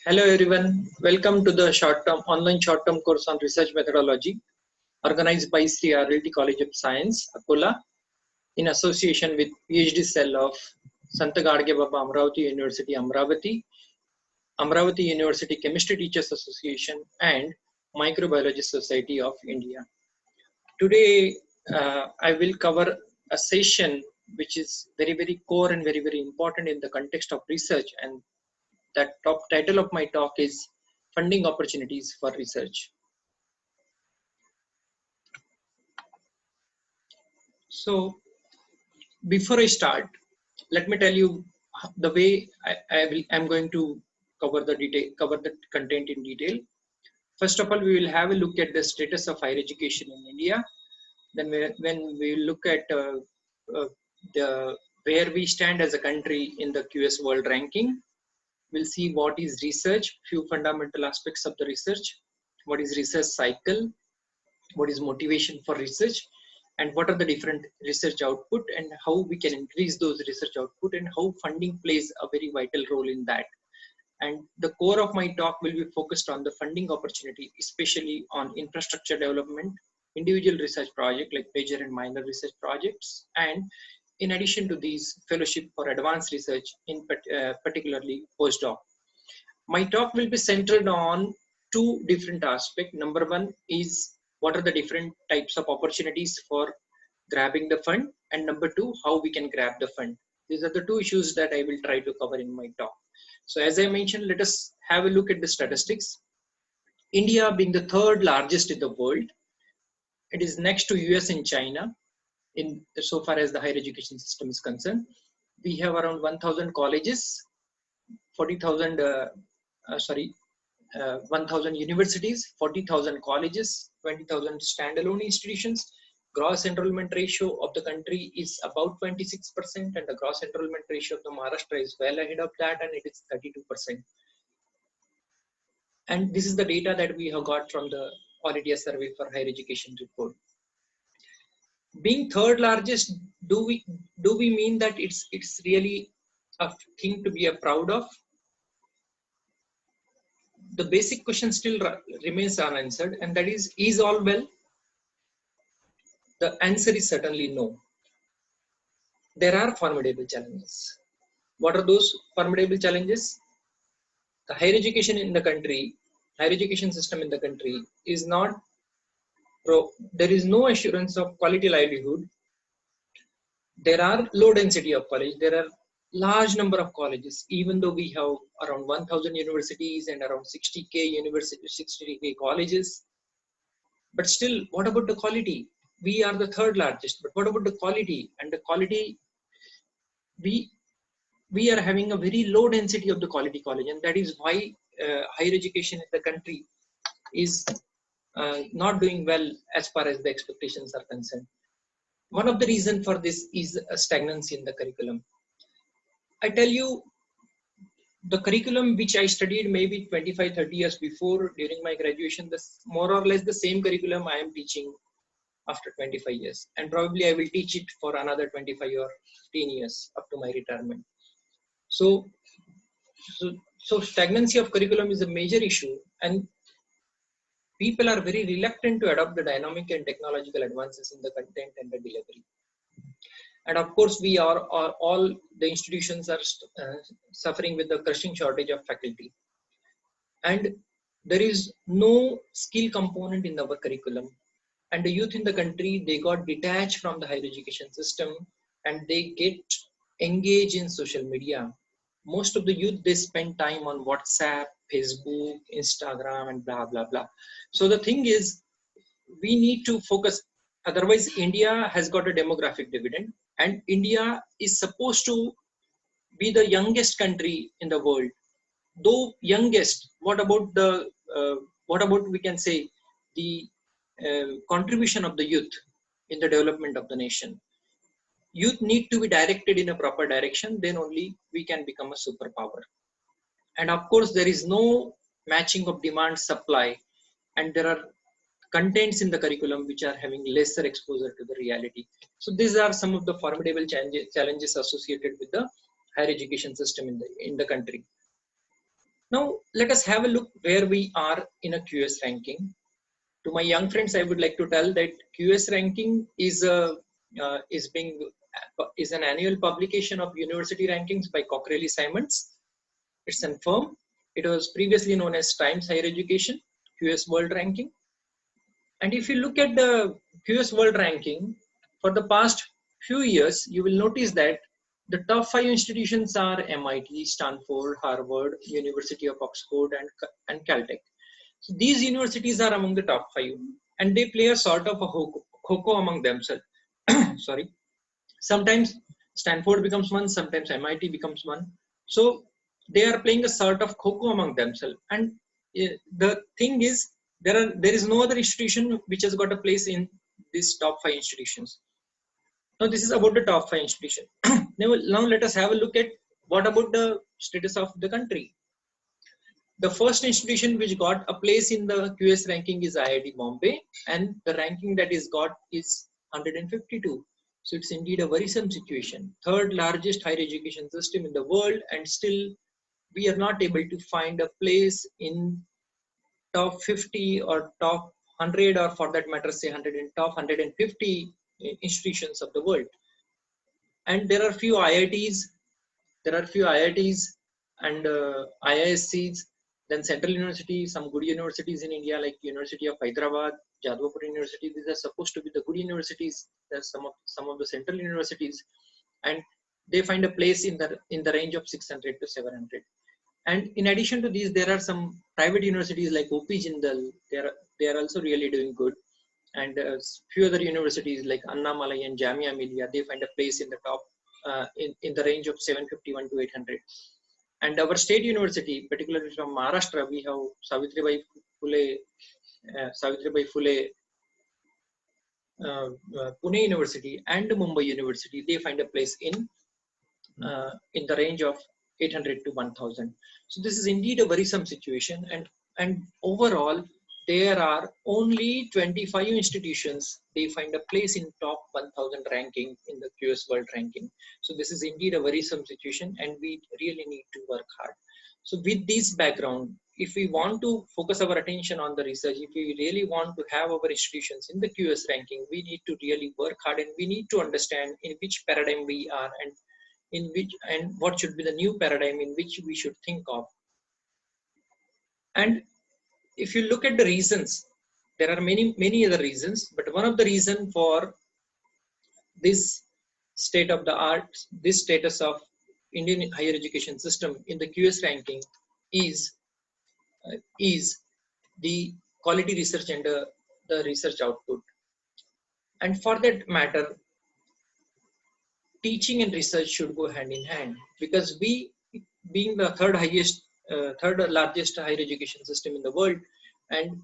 Hello everyone, welcome to the online short-term course on research methodology organized by RLT College of Science, Akola, in association with PhD cell of Santa Gadge Baba Amravati University, Amravati, Amravati University Chemistry Teachers Association and Microbiologist Society of India. Today I will cover a session which is very core and very important in the context of research, and that top title of my talk is funding opportunities for research. So before I start, let me tell you the way I'm going to cover the content in detail. First of all, we will have a look at the status of higher education in India. Then when we look at where we stand as a country in the QS World Ranking, we'll see what is research, few fundamental aspects of the research, what is research cycle, what is motivation for research, and what are the different research output and how we can increase those research output and how funding plays a very vital role in that. And the core of my talk will be focused on the funding opportunity, especially on infrastructure development, individual research project like major and minor research projects, and in addition to these, fellowship for advanced research, in particularly postdoc. My talk will be centered on two different aspects. Number one is what are the different types of opportunities for grabbing the fund, and number two, how we can grab the fund. These are the two issues that I will try to cover in my talk. So as I mentioned, let us have a look at the statistics. India being the third largest in the world, it is next to US and China in so far as the higher education system is concerned. We have around 1,000 colleges, 40,000 1,000 universities, 40,000 colleges, 20,000 standalone institutions. Gross enrollment ratio of the country is about 26%, and the gross enrollment ratio of the Maharashtra is well ahead of that, and it is 32%. And this is the data that we have got from the All India Survey for Higher Education report. Being third largest, do we mean that it's really a thing to be proud of? The basic question still remains unanswered, and that is all well? The answer is certainly no. There are formidable challenges. What are those formidable challenges? The higher education in the country, higher education system in the country is not there is no assurance of quality livelihood. There are low density of college. There are large number of colleges, even though we have around 1,000 universities and around 60k colleges. But still, what about the quality? We are the third largest, but what about the quality? And the quality, we are having a very low density of the quality college, and that is why higher education in the country is not doing well as far as the expectations are concerned. One of the reasons for this is a stagnancy in the curriculum. I tell you, the curriculum which I studied maybe 25-30 years before during my graduation, this more or less the same curriculum I am teaching after 25 years, and probably I will teach it for another 25 or 15 years up to my retirement. So stagnancy of curriculum is a major issue, and people are very reluctant to adopt the dynamic and technological advances in the content and the delivery. And of course, we are all the institutions are suffering with the crushing shortage of faculty, and there is no skill component in our curriculum. And the youth in the country, they got detached from the higher education system, and they get engaged in social media. Most of the youth, they spend time on WhatsApp, Facebook, Instagram, and blah blah blah. So the thing is, we need to focus. Otherwise, India has got a demographic dividend, and India is supposed to be the youngest country in the world. Though youngest, what about we can say the contribution of the youth in the development of the nation? Youth need to be directed in a proper direction, then only we can become a superpower. And of course, there is no matching of demand supply, and there are contents in the curriculum which are having lesser exposure to the reality. So these are some of the formidable challenges associated with the higher education system in the country. Now, let us have a look where we are in a QS ranking. To my young friends, I would like to tell that QS ranking is is an annual publication of university rankings by Cockrelly-Simons. It's a firm. It was previously known as Times Higher Education QS World Ranking. And if you look at the QS World Ranking for the past few years, you will notice that the top 5 institutions are MIT, Stanford, Harvard, University of Oxford, and Caltech. So these universities are among the top 5, and they play a sort of a kho among themselves. Sorry. Sometimes Stanford becomes one, sometimes MIT becomes one. So they are playing a sort of kho among themselves. And the thing is, there is no other institution which has got a place in these top 5 institutions. Now this is about the top 5 institutions. Now let us have a look at what about the status of the country. The first institution which got a place in the QS ranking is IIT Bombay, and the ranking that is got is 152. So it's indeed a worrisome situation. Third largest higher education system in the world, and still we are not able to find a place in top 50 or top 100, or for that matter say 100 and top 150 institutions of the world. And there are few IITs and IISCs, then central universities, some good universities in India like University of Hyderabad, Jadavpur University. These are supposed to be the good universities. There's some of the central universities, and they find a place in the range of 600 to 700. And in addition to these, there are some private universities like OP Jindal. They are also really doing good. And few other universities like Annamalai and Jamia Millia, they find a place in the top in the range of 751 to 800. And our state university, particularly from Maharashtra, we have Savitribai Phule Pune University and Mumbai University. They find a place in the range of 800 to 1000. So this is indeed a worrisome situation, and overall there are only 25 institutions they find a place in top 1000 ranking in the QS World Ranking. So this is indeed a worrisome situation, and we really need to work hard. So with this background, if we want to focus our attention on the research, if we really want to have our institutions in the QS ranking, we need to really work hard, and we need to understand in which paradigm we are, and what should be the new paradigm in which we should think of. And if you look at the reasons, there are many other reasons, but one of the reasons for this state of the art, this status of Indian higher education system in the QS ranking is the quality research and the research output. And for that matter, teaching and research should go hand in hand, because we, being the third largest higher education system in the world, and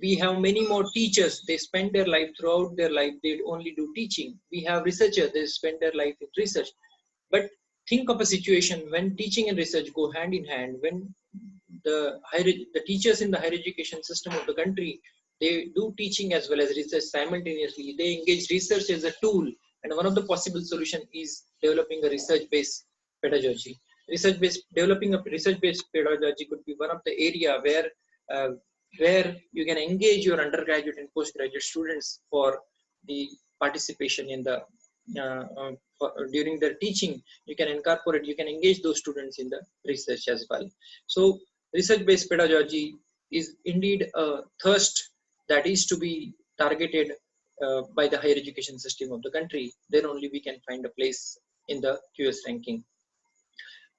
we have many more teachers. They spend their life, throughout their life they only do teaching. We have researchers, they spend their life in research. But think of a situation when teaching and research go hand in hand, when the teachers in the higher education system of the country, they do teaching as well as research simultaneously. They engage research as a tool, and one of the possible solution is developing a research-based pedagogy. Developing a research-based pedagogy could be one of the area where you can engage your undergraduate and postgraduate students for the participation in the during their teaching. You can engage those students in the research as well. So research-based pedagogy is indeed a thirst that is to be targeted by the higher education system of the country. Then only we can find a place in the QS ranking.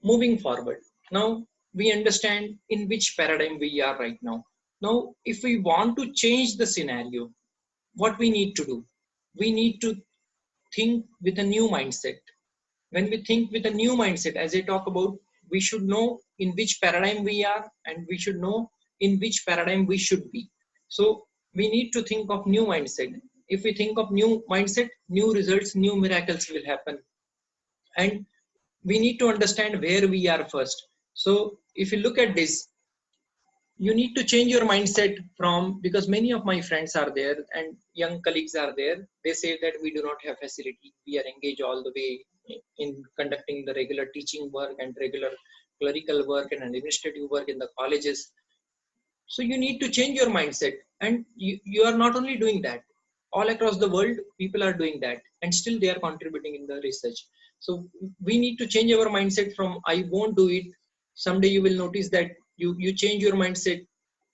Moving forward, now we understand in which paradigm we are right now. Now, if we want to change the scenario, what we need to do? We need to think with a new mindset. When we think with a new mindset, as I talk about, we should know in which paradigm we are, and we should know in which paradigm we should be. So we need to think of new mindset. If we think of new mindset, new results, new miracles will happen. And we need to understand where we are first. So if you look at this, you need to change your mindset from, because many of my friends are there and young colleagues are there, they say that we do not have facility, we are engaged all the way in conducting the regular teaching work and regular clerical work and administrative work in the colleges. So you need to change your mindset, and you are not only doing that. All across the world, people are doing that, and still they are contributing in the research. So we need to change our mindset from I won't do it. Someday you will notice that you change your mindset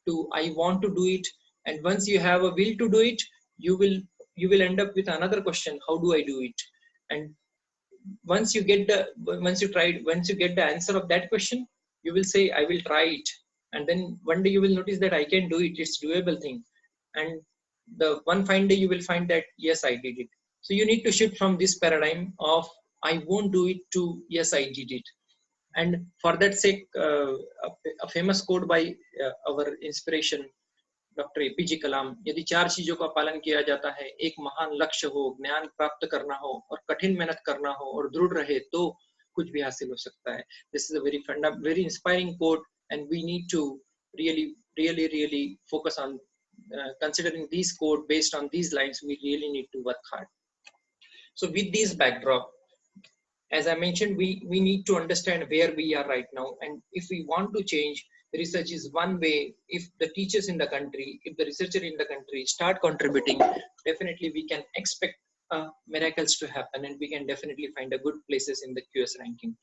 to I want to do it, and once you have a will to do it, you will end up with another question: how do I do it? And once you get the once you get the answer of that question, you will say I will try it, and then one day you will notice that I can do it, it's doable thing, and the one fine day you will find that yes, I did it. So you need to shift from this paradigm of I won't do it to yes, I did it. And for that sake, a famous quote by our inspiration doctor APJ Kalam, यदि 4 चीजों का पालन किया जाता है, एक महान लक्ष्य हो, ज्ञान प्राप्त करना हो और कठिन मेहनत करना हो और दृढ़ रहे, तो कुछ भी हासिल हो सकता है. This is a very inspiring quote, and we need to really focus on considering these quote. Based on these lines, we really need to work hard. So with this backdrop, as I mentioned, we need to understand where we are right now, and if we want to change, research is one way. If the teachers in the country, if the researcher in the country start contributing, definitely we can expect miracles to happen, and we can definitely find a good places in the QS ranking.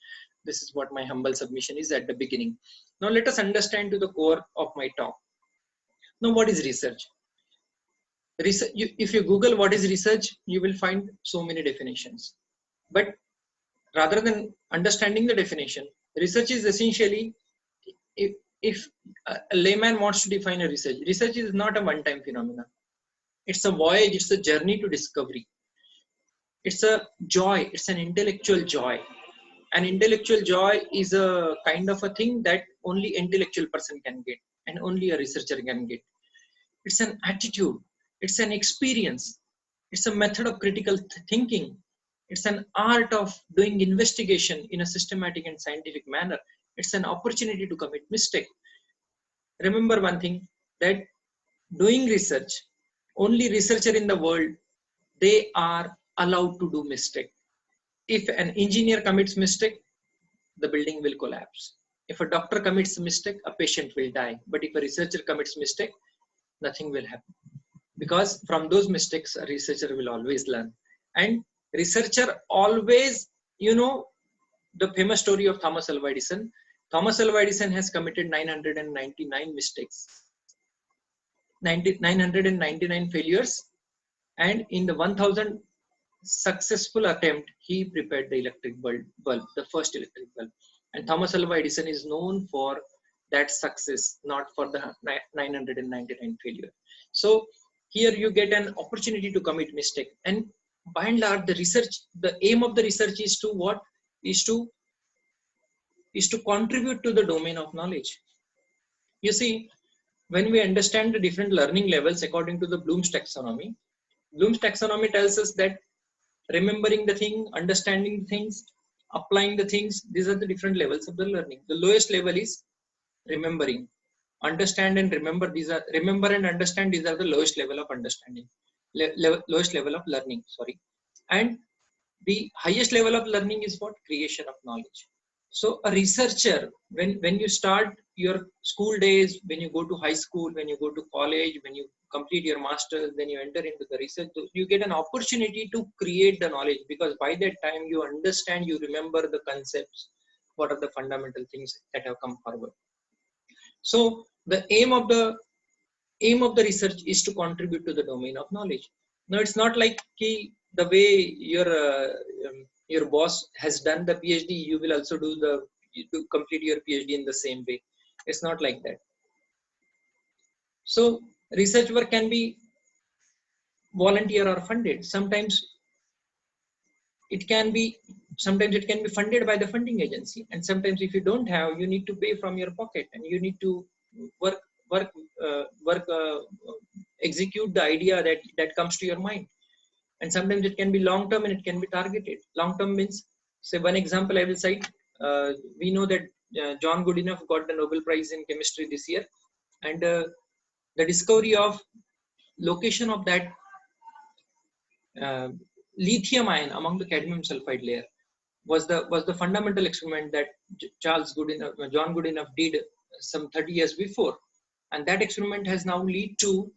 This is what my humble submission is at the beginning. Now let us understand to the core of my talk. Now, what is research? Research, if you Google what is research, you will find so many definitions. But rather than understanding the definition, research is essentially, if a layman wants to define a research, research is not a one-time phenomenon. It's a voyage, it's a journey to discovery. It's a joy, it's an intellectual joy. An intellectual joy is a kind of a thing that only intellectual person can get, and only a researcher can get. It's an attitude, it's an experience, it's a method of critical thinking. It's an art of doing investigation in a systematic and scientific manner. It's an opportunity to commit mistake. Remember one thing, that doing research, only researcher in the world, they are allowed to do mistake. If an engineer commits mistake, the building will collapse. If a doctor commits a mistake, a patient will die. But if a researcher commits mistake, nothing will happen. Because from those mistakes, a researcher will always learn. And researcher always, the famous story of Thomas Alva Edison. Thomas Alva Edison has committed 999 mistakes, 999 failures, and in the 1000 successful attempt, he prepared the electric bulb, the first electric bulb. And Thomas Alva Edison is known for that success, not for the 999 failure. So here you get an opportunity to commit mistake. And by and large, the research, the aim of the research is to what? Is to contribute to the domain of knowledge. You see, when we understand the different learning levels according to the Bloom's taxonomy tells us that remembering the thing, understanding things, applying the things, these are the different levels of the learning. The lowest level is remembering. Understand and remember, remember and understand, these are the lowest level of understanding, lowest level of learning, sorry. And the highest level of learning is what? Creation of knowledge. So a researcher, when you start your school days, when you go to high school, when you go to college, when you complete your master's, then you enter into the research, you get an opportunity to create the knowledge, because by that time you understand, you remember the concepts, what are the fundamental things that have come forward. So the aim of the research is to contribute to the domain of knowledge. Now it's not like the way your boss has done the PhD, you will also to complete your PhD in the same way. It's not like that. So research work can be volunteer or funded. Sometimes it can be funded by the funding agency, and sometimes if you don't have, you need to pay from your pocket, and you need to execute the idea that comes to your mind. And sometimes it can be long term and it can be targeted. Long term means, say one example I will cite. We know that John Goodenough got the Nobel Prize in chemistry this year, and the discovery of location of that lithium ion among the cadmium sulfide layer. was the fundamental experiment that John Goodenough did some 30 years before, and that experiment has now led to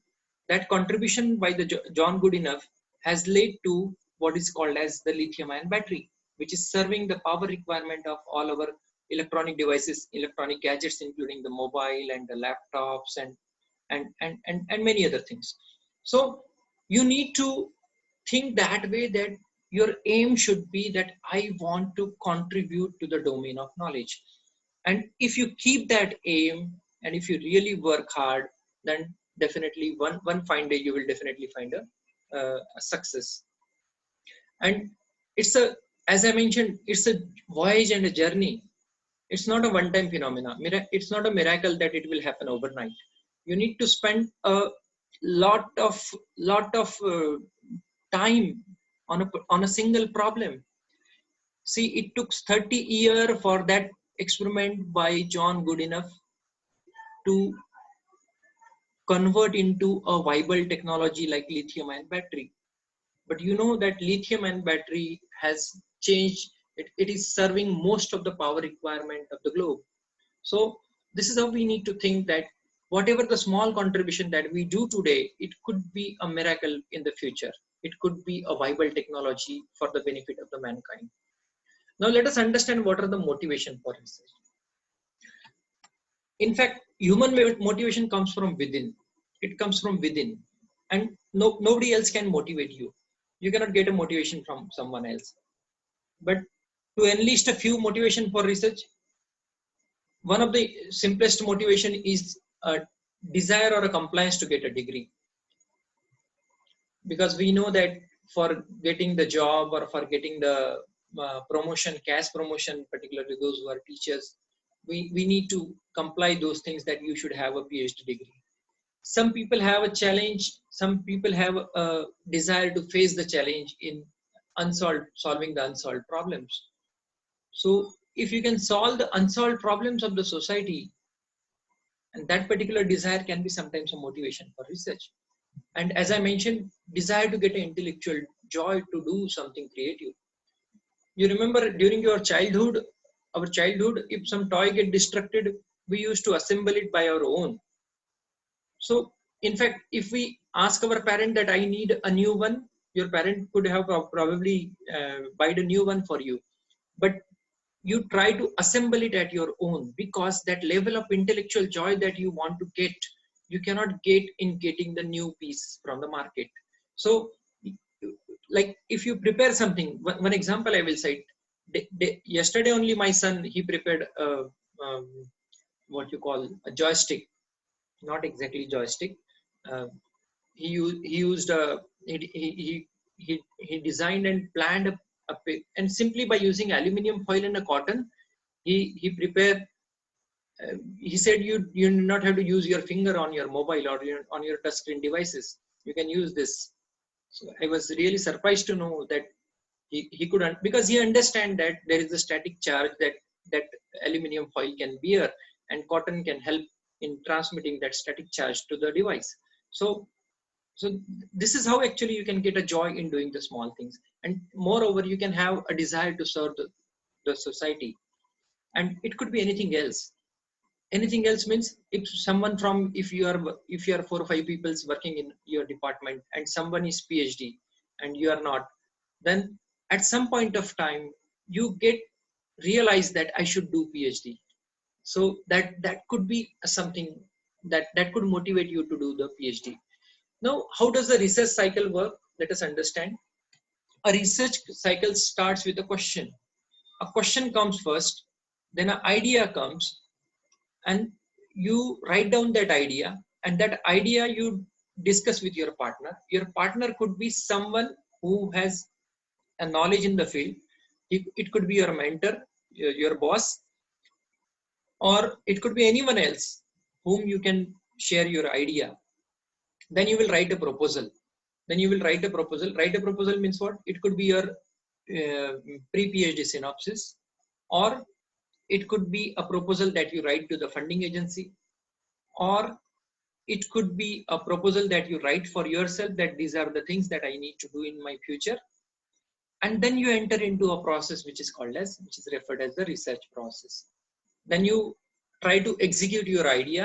that contribution by the John Goodenough has led to what is called as the lithium-ion battery, which is serving the power requirement of all our electronic devices, electronic gadgets, including the mobile and the laptops and many other things. So you need to think that way, that your aim should be that I want to contribute to the domain of knowledge. And if you keep that aim and if you really work hard, then definitely one fine day you will definitely find a success. And it's a, as I mentioned, it's a voyage and a journey. It's not a one-time phenomena. It's not a miracle that it will happen overnight. You need to spend a lot of time on a single problem. See, it took 30 years for that experiment by John Goodenough to convert into a viable technology like lithium-ion battery. But you know that lithium-ion battery has changed. It is serving most of the power requirement of the globe. So this is how we need to think, that whatever the small contribution that we do today, it could be a miracle in the future. It could be a viable technology for the benefit of the mankind. Now let us understand what are the motivation for research. In fact, human motivation comes from within. It comes from within, and nobody else can motivate you. You cannot get a motivation from someone else. But to enlist a few motivation for research, one of the simplest motivation is a desire or a compliance to get a degree. Because we know that for getting the job or for getting the promotion, cash promotion, particularly those who are teachers, we need to comply those things, that you should have a PhD degree. Some people have a challenge, some people have a desire to face the challenge in solving the unsolved problems. So if you can solve the unsolved problems of the society, and that particular desire can be sometimes a motivation for research. And as I mentioned, desire to get an intellectual joy to do something creative. You remember during your childhood, our childhood, if some toy get destructed, we used to assemble it by our own. So in fact, if we ask our parent that I need a new one, your parent could have probably buy a new one for you. But you try to assemble it at your own, because that level of intellectual joy that you want to get, you cannot get in getting the new piece from the market. So like if you prepare something, one example I will cite, yesterday only my son, he prepared what you call a joystick, not exactly joystick. He used he designed and planned and simply by using aluminum foil and a cotton, he prepared. He said you do not have to use your finger on your mobile or on your touchscreen devices. You can use this. So I was really surprised to know that he couldn't, because he understand that there is a static charge that aluminum foil can bear, and cotton can help in transmitting that static charge to the device. So this is how actually you can get a joy in doing the small things, and moreover you can have a desire to serve the society. And it could be anything else. Anything else means if you are 4 or 5 people working in your department and someone is PhD and you are not, then at some point of time you realize that I should do PhD. So that could be something that could motivate you to do the PhD. Now, how does the research cycle work? Let us understand. A research cycle starts with a question. A question comes first, then an idea comes, and you write down that idea, and that idea you discuss with your partner. Your partner could be someone who has a knowledge in the field. It could be your mentor, your boss, or it could be anyone else whom you can share your idea. Then you will write a proposal. Write a proposal means what? It could be your pre-PhD synopsis, or it could be a proposal that you write to the funding agency, or it could be a proposal that you write for yourself, that these are the things that I need to do in my future. And then you enter into a process which is referred as the research process. Then you try to execute your idea,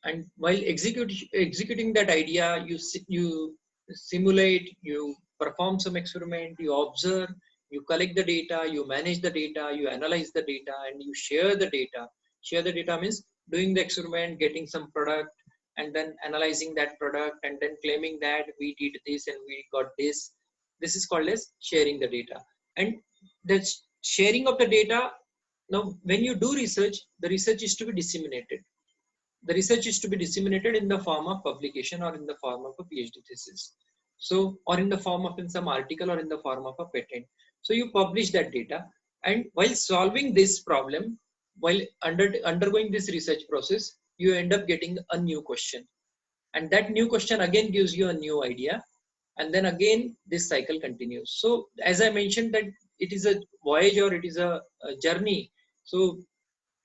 and while executing that idea, you simulate, you perform some experiment, you observe, you collect the data, you manage the data, you analyze the data, and you share the data. Share the data means doing the experiment, getting some product, and then analyzing that product, and then claiming that we did this and we got this. This is called as sharing the data. And the sharing of the data, now when you do research, the research is to be disseminated. The research is to be disseminated in the form of publication or in the form of a PhD thesis. So, or in the form of in some article or in the form of a patent. So you publish that data, and while solving this problem, while undergoing this research process, you end up getting a new question. And that new question again gives you a new idea. And then again, this cycle continues. So as I mentioned that it is a voyage or it is a journey. So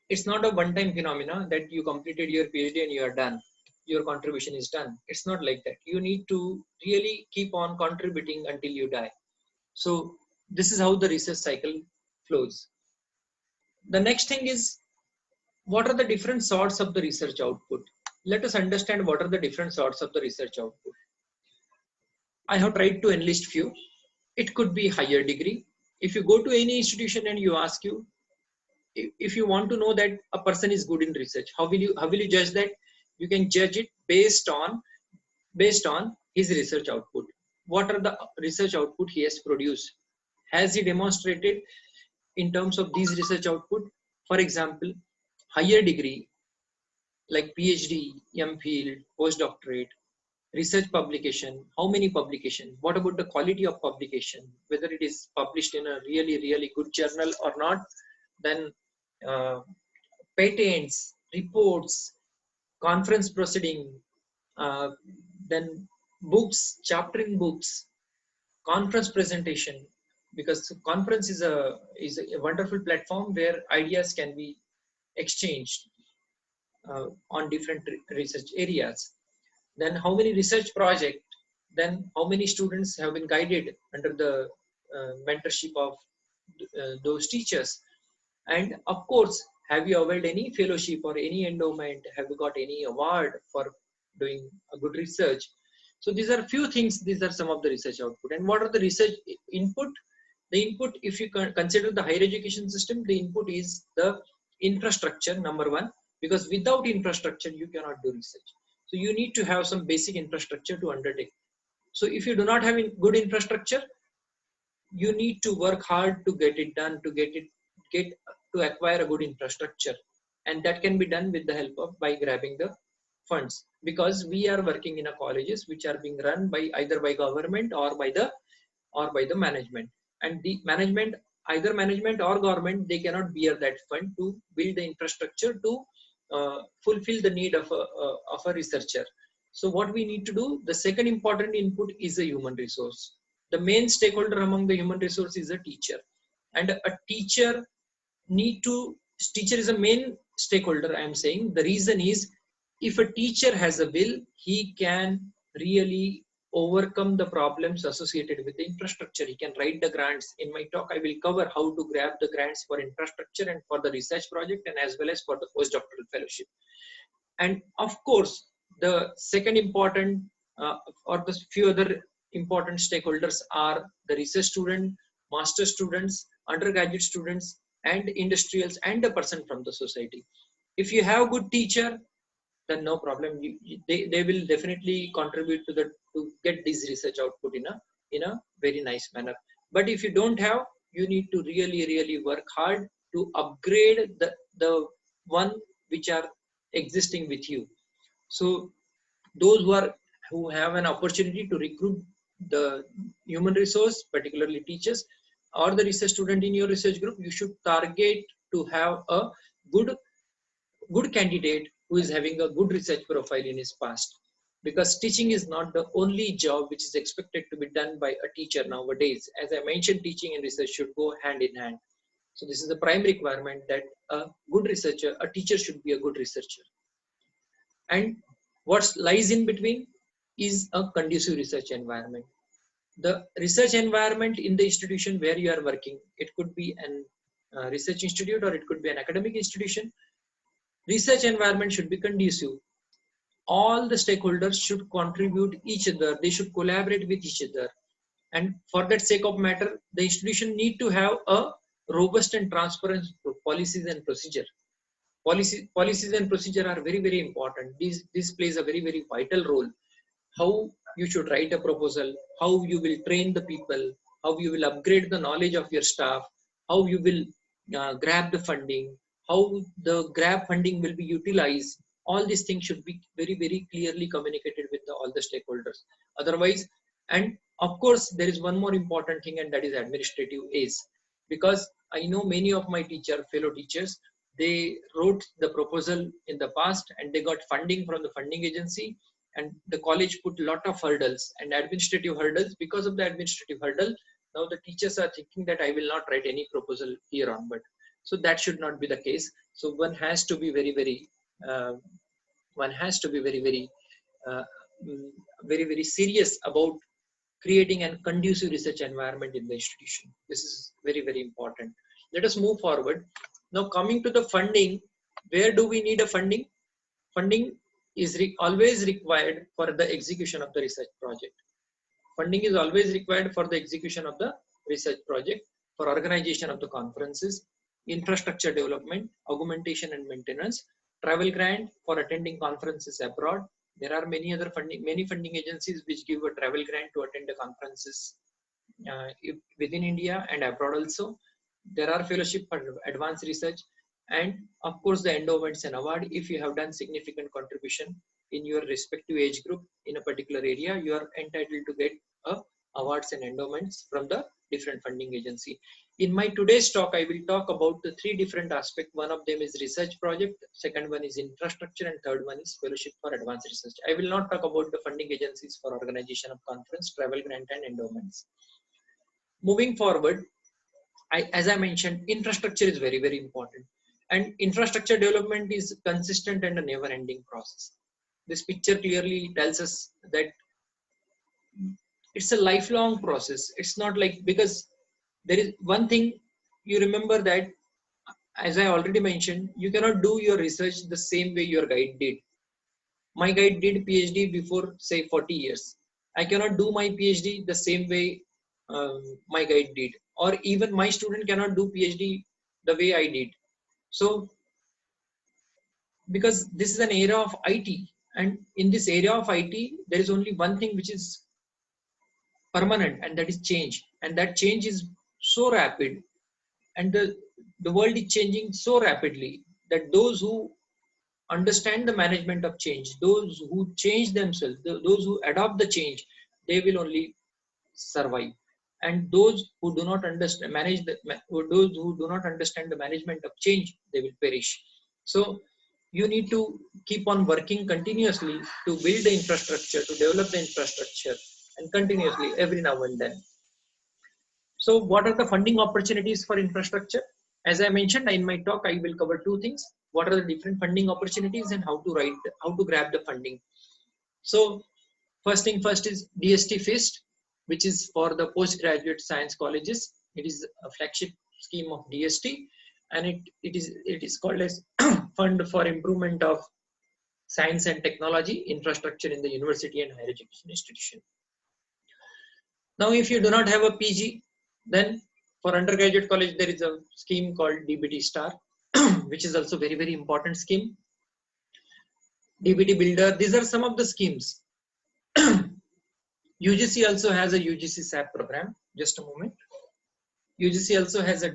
it's not a one-time phenomena that you completed your PhD and you are done. Your contribution is done. It's not like that. You need to really keep on contributing until you die. So this is how the research cycle flows. The next thing is, what are the different sorts of the research output? Let us understand what are the different sorts of the research output. I have tried to enlist few. It could be higher degree. If you go to any institution and you ask you, if you want to know that a person is good in research, how will you judge that? You can judge it based on his research output. What are the research output he has produced? Has he demonstrated in terms of these research output? For example, higher degree like PhD, MPhil, postdoctorate, research publication, how many publications, what about the quality of publication, whether it is published in a really good journal or not. Then patents, reports, conference proceeding, then books, chaptering books, conference presentation, because conference is a wonderful platform where ideas can be exchanged on different research areas. Then how many research projects, then how many students have been guided under the mentorship of those teachers. And of course, have you availed any fellowship or any endowment? Have you got any award for doing a good research? So these are few things. These are some of the research output. And what are the research input? The input, if you consider the higher education system, the input is the infrastructure, number one, because without infrastructure, you cannot do research. So you need to have some basic infrastructure to undertake. So if you do not have good infrastructure, you need to work hard to get it done, to acquire a good infrastructure. And that can be done with the help of by grabbing the funds, because we are working in a colleges which are being run by either by government or by the management. And the management, either management or government, they cannot bear that fund to build the infrastructure to fulfill the need of a researcher. So what we need to do, the second important input is a human resource. The main stakeholder among the human resource is a teacher, and a teacher is a main stakeholder. I am saying the reason is, if a teacher has a will, he can really overcome the problems associated with the infrastructure. He can write the grants. In my talk, I will cover how to grab the grants for infrastructure and for the research project, and as well as for the postdoctoral fellowship. And of course, the second important or the few other important stakeholders are the research student, master students, undergraduate students, and industrials, and the person from the society. If you have good teacher, then no problem. They will definitely contribute to get this research output in a very nice manner. But if you don't have, you need to really work hard to upgrade the one which are existing with you. So those who have an opportunity to recruit the human resource, particularly teachers or the research student in your research group, you should target to have a good candidate who is having a good research profile in his past, because teaching is not the only job which is expected to be done by a teacher nowadays. As I mentioned, teaching and research should go hand in hand. So this is the prime requirement, that a good researcher, a teacher should be a good researcher. And what lies in between is a conducive research environment. the research environment in the institution where you are working, it could be an research institute or it could be an academic institution. Research environment should be conducive. All the stakeholders should contribute each other. They should collaborate with each other. And for that sake of matter, the institution need to have a robust and transparent policies and procedure. Policies and procedure are very, very important. This plays a very, very vital role. How you should write a proposal, how you will train the people, how you will upgrade the knowledge of your staff, how you will grab the funding, how the grab funding will be utilized. All these things should be very, very clearly communicated with all the stakeholders. Otherwise, and of course, there is one more important thing, and that is administrative aid. Because I know many of my fellow teachers, they wrote the proposal in the past and they got funding from the funding agency, and the college put a lot of hurdles and administrative hurdles. Because of the administrative hurdle, now the teachers are thinking that I will not write any proposal here on, but so that should not be the case. So one has to be very, very very, very serious about creating a conducive research environment in the institution. This is very, very important. Let us move forward. Now coming to the funding, where do we need a funding? Funding is always required for the execution of the research project. Funding is always required for the execution of the research project, for organization of the conferences, infrastructure development, augmentation and maintenance, travel grant for attending conferences abroad. There are many funding agencies which give a travel grant to attend the conferences within India and abroad also. There are fellowship for advanced research, and of course the endowments and award. If you have done significant contribution in your respective age group in a particular area, you are entitled to get awards and endowments from the different funding agency. In my today's talk, I will talk about the three different aspects. One of them is research project, second one is infrastructure, and third one is fellowship for advanced research. I will not talk about the funding agencies for organization of conference, travel grant and endowments. Moving forward, as I mentioned, infrastructure is very, very important. And infrastructure development is consistent and a never-ending process. This picture clearly tells us that it's a lifelong process. It's not like, because there is one thing you remember, that as I already mentioned, you cannot do your research the same way your guide did. My guide did PhD before say 40 years. I cannot do my PhD the same way my guide did, or even my student cannot do PhD the way I did. So because this is an era of IT, and in this area of IT, there is only one thing which is permanent, and that is change. And that change is so rapid, and the world is changing so rapidly, that those who understand the management of change, those who change themselves, those who adopt the change, they will only survive. And those who do not understand those who do not understand the management of change, they will perish. So you need to keep on working continuously to build the infrastructure, to develop the infrastructure, and continuously every now and then. So what are the funding opportunities for infrastructure? As I mentioned in my talk, I will cover two things. What are the different funding opportunities and how to grab the funding. So first thing first is DST FIST, which is for the postgraduate science colleges. It is a flagship scheme of DST, and it is called as Fund for Improvement of Science and Technology Infrastructure in the University and Higher Education Institution. Now, if you do not have a PG, then for undergraduate college, there is a scheme called DBT Star, which is also very, very important scheme. DBT Builder, these are some of the schemes. UGC also has a UGC SAP program. Just a moment. UGC also has a,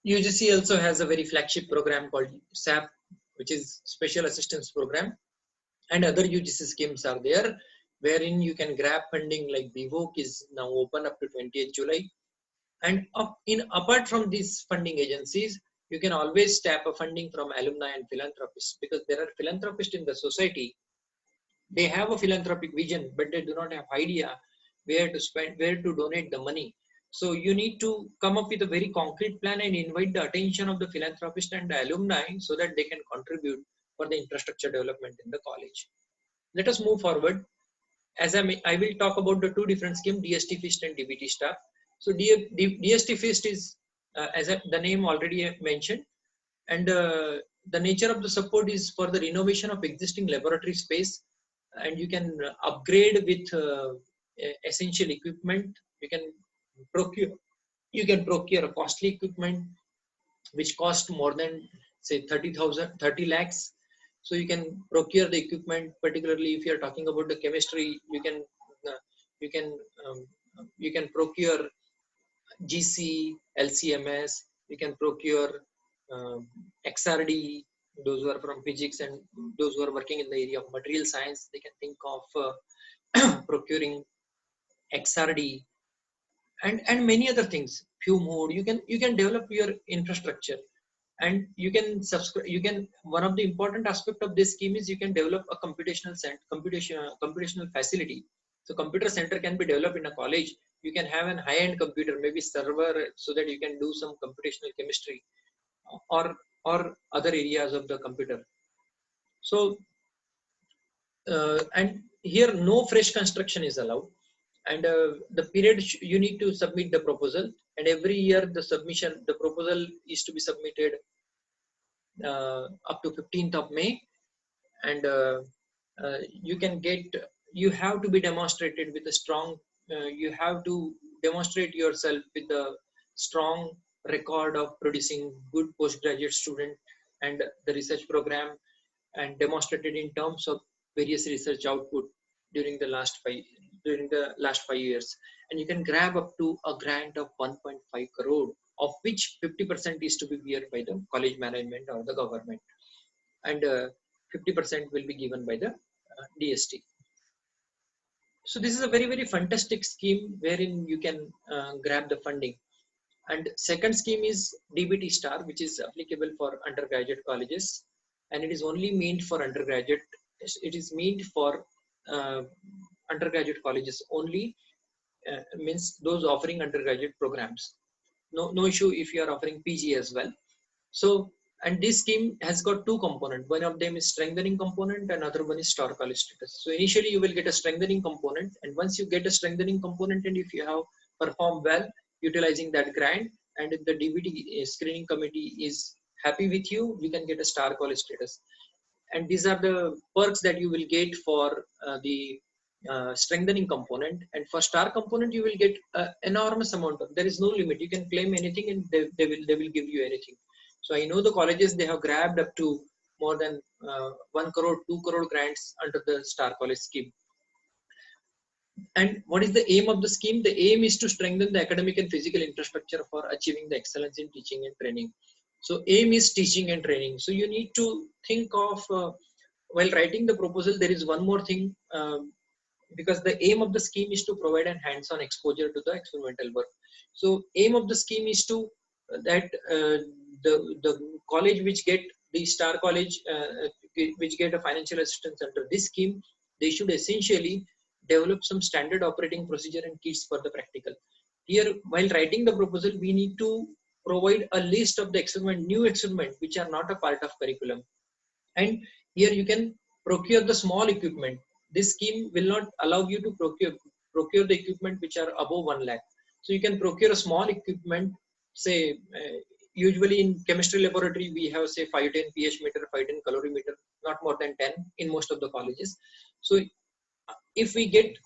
UGC also has a very flagship program called SAP, which is Special Assistance Program. And other UGC schemes are there, wherein you can grab funding, like BVOC is now open up to 28th July. And apart from these funding agencies, you can always tap a funding from alumni and philanthropists, because there are philanthropists in the society. They have a philanthropic vision, but they do not have idea where to spend, where to donate the money. So you need to come up with a very concrete plan and invite the attention of the philanthropist and the alumni, so that they can contribute for the infrastructure development in the college. Let us move forward. As I will talk about the two different schemes, DST Fist and DBT Star. So DST Fist is, as the name already mentioned, and the nature of the support is for the renovation of existing laboratory space, and you can upgrade with essential equipment. You can procure a costly equipment which cost more than say 30 lakhs. So you can procure the equipment, particularly if you are talking about the chemistry. You can um, you can procure GC, LCMS. You can procure XRD. Those who are from physics and those who are working in the area of material science, they can think of procuring XRD and many other things. Few more. You can develop your infrastructure, and you can subscribe. One of the important aspect of this scheme is you can develop a computational facility. So computer center can be developed in a college. You can have an high-end computer, maybe server, so that you can do some computational chemistry or other areas of the computer. So and here no fresh construction is allowed, and the period you need to submit the proposal, and every year the proposal is to be submitted up to 15th of May, and you have to be demonstrated with a strong, you have to demonstrate yourself with a strong record of producing good postgraduate student and the research program, and demonstrated in terms of various research output during the last 5 years, and you can grab up to a grant of 1.5 crore, of which 50% is to be bear by the college management or the government, and 50% will be given by the DST. So this is a very fantastic scheme wherein you can grab the funding. And second scheme is DBT Star, which is applicable for undergraduate colleges, and it is only meant for undergraduate. It is meant for undergraduate colleges only, means those offering undergraduate programs. No issue if you are offering PG as well. So, and this scheme has got two components. One of them is strengthening component, and another one is star college status. So initially you will get a strengthening component, and once you get a strengthening component, and if you have performed well utilizing that grant, and if the DBT screening committee is happy with you, you can get a star college status. And these are the perks that you will get for the strengthening component. And for star component, you will get enormous amount of, there is no limit. You can claim anything, and they will give you anything. So I know the colleges, they have grabbed up to more than 1 crore, 2 crore grants under the Star College scheme. And what is the aim of the scheme? The aim is to strengthen the academic and physical infrastructure for achieving the excellence in teaching and training. So aim is teaching and training. So you need to think of, while writing the proposal, there is one more thing, because the aim of the scheme is to provide an hands-on exposure to the experimental work. So aim of the scheme is to that the college which get the Star College, which get a financial assistance under this scheme, they should essentially develop some standard operating procedure and kits for the practical. Here, while writing the proposal, we need to provide a list of the new experiment which are not a part of curriculum. And here you can procure the small equipment. This scheme will not allow you to procure the equipment which are above 1 lakh. So you can procure a small equipment, say, usually in chemistry laboratory, we have say 510 pH meter, 510 calorimeter, not more than 10 in most of the colleges. So if we get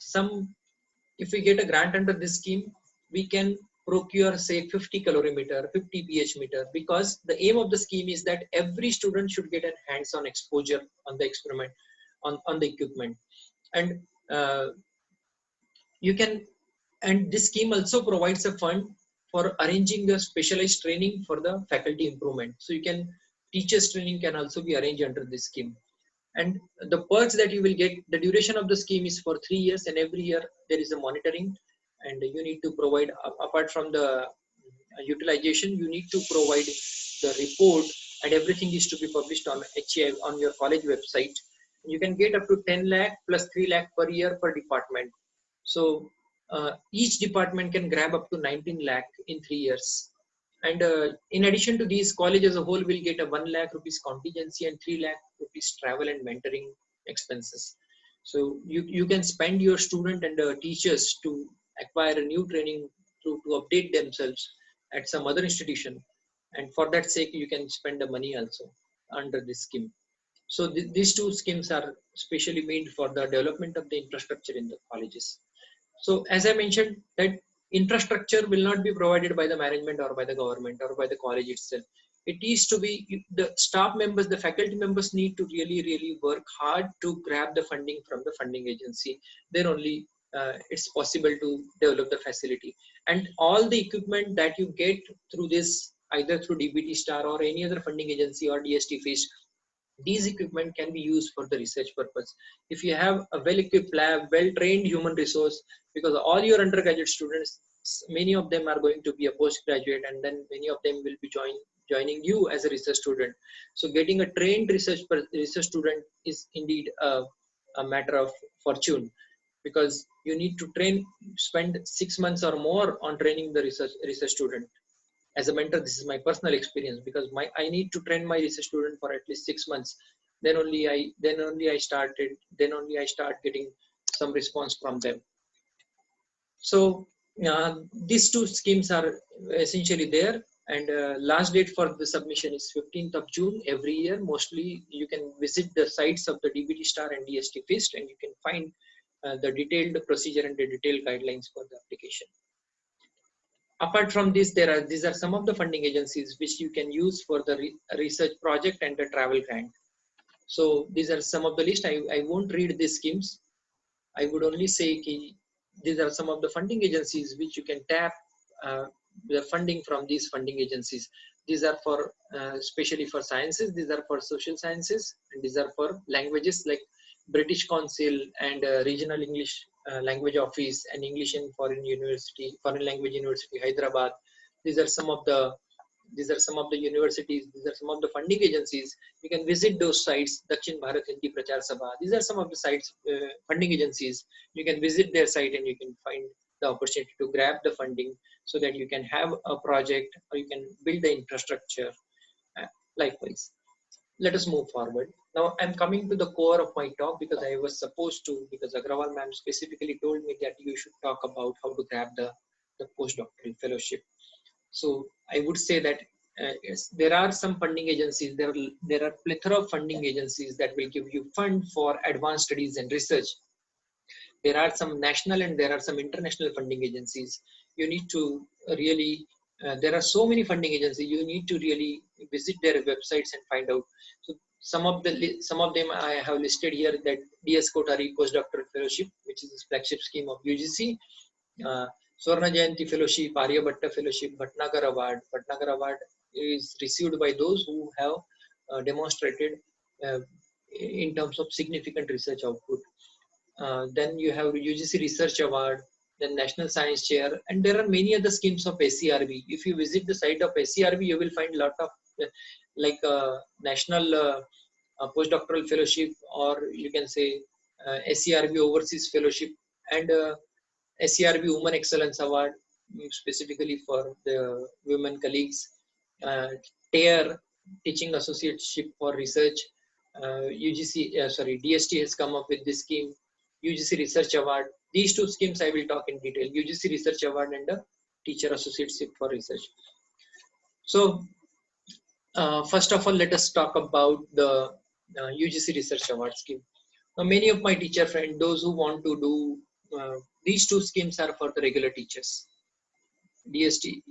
a grant under this scheme, we can procure say 50 calorimeter, 50 pH meter, because the aim of the scheme is that every student should get a hands-on exposure on the experiment, on the equipment. And this scheme also provides a fund for arranging the specialized training for the faculty improvement. So teachers training can also be arranged under this scheme. And the perks that you will get, the duration of the scheme is for 3 years, and every year there is a monitoring, and you need to provide, apart from the utilization, you need to provide the report, and everything is to be published on HA, on your college website. You can get up to 10 lakh plus 3 lakh per year per department. So each department can grab up to 19 lakh in 3 years. And in addition to these, college as a whole will get a 1 lakh rupees contingency and 3 lakh rupees travel and mentoring expenses. So you can spend your student and teachers to acquire a new training to update themselves at some other institution. And for that sake, you can spend the money also under this scheme. So these two schemes are specially made for the development of the infrastructure in the colleges. So as I mentioned, that infrastructure will not be provided by the management or by the government or by the college itself. It is to be the staff members, the faculty members need to really work hard to grab the funding from the funding agency. Then only it's possible to develop the facility. And all the equipment that you get through this, either through DBT Star or any other funding agency or DST Fish, these equipment can be used for the research purpose. If you have a well-equipped lab, well-trained human resource, because all your undergraduate students, many of them are going to be a postgraduate, and then many of them will be joining you as a research student. So getting a trained research student is indeed a matter of fortune, because you need to spend 6 months or more on training the research student. As a mentor, this is my personal experience, because I need to train my research student for at least 6 months. Then only I start getting some response from them. So these two schemes are essentially there, and last date for the submission is 15th of June every year. Mostly you can visit the sites of the DBT Star and DST Fist, and you can find the detailed procedure and the detailed guidelines for the application. Apart from this, these are some of the funding agencies which you can use for the research project and the travel grant. So these are some of the list. I won't read these schemes. I would only say these are some of the funding agencies which you can tap the funding from these funding agencies. These are for especially for sciences, these are for social sciences, and these are for languages like British Council and Regional English Language Office and English and Foreign Language University, Hyderabad. These are some of the universities, these are some of the funding agencies. You can visit those sites, Dakshin Bharat Hindi Prachar Sabha. These are some of the sites, funding agencies. You can visit their site and you can find the opportunity to grab the funding so that you can have a project or you can build the infrastructure. Likewise, let us move forward. Now I'm coming to the core of my talk, because I was supposed to, because Agrawal ma'am specifically told me that you should talk about how to grab the postdoctoral fellowship. So I would say that yes, there are some funding agencies, there are plethora of funding agencies that will give you fund for advanced studies and research. There are some national and there are some international funding agencies. You need to really, there are so many funding agencies, you need to really visit their websites and find out. So some of them I have listed here, that DS Kotari Postdoctoral Fellowship, which is a flagship scheme of UGC. Swarna Jayanti Fellowship, Aryabhatta Fellowship, Bhatnagar Award. Bhatnagar Award is received by those who have demonstrated in terms of significant research output. Then you have UGC Research Award, then National Science Chair, and there are many other schemes of SCRB. If you visit the site of SCRB, you will find a lot of National Postdoctoral Fellowship, or you can say SCRB Overseas Fellowship, and SCRB Women Excellence Award, specifically for the women colleagues. TARE, Teaching Associateship for Research. DST has come up with this scheme. UGC Research Award. These two schemes I will talk in detail. UGC Research Award and the Teacher Associateship for Research. So first of all, let us talk about the UGC Research Award scheme. Now, many of my teacher friends, those who want to do these two schemes are for the regular teachers, DST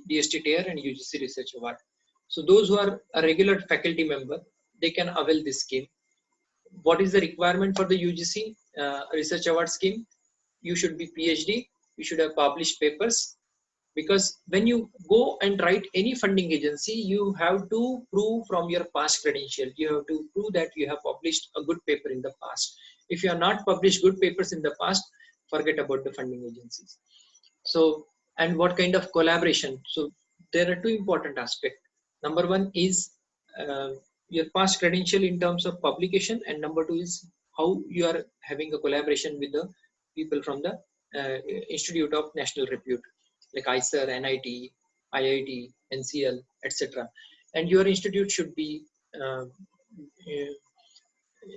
TARE and UGC Research Award. So those who are a regular faculty member, they can avail this scheme. What is the requirement for the UGC Research Award scheme? You should be PhD, you should have published papers, because when you go and write any funding agency, you have to prove from your past credential, you have to prove that you have published a good paper in the past. If you have not published good papers in the past, forget about the funding agencies. So, and what kind of collaboration? So there are two important aspects. Number one is your past credential in terms of publication, and number two is how you are having a collaboration with the people from the Institute of National Repute, like ICER, NIT, IIT, NCL, etc. And your institute should be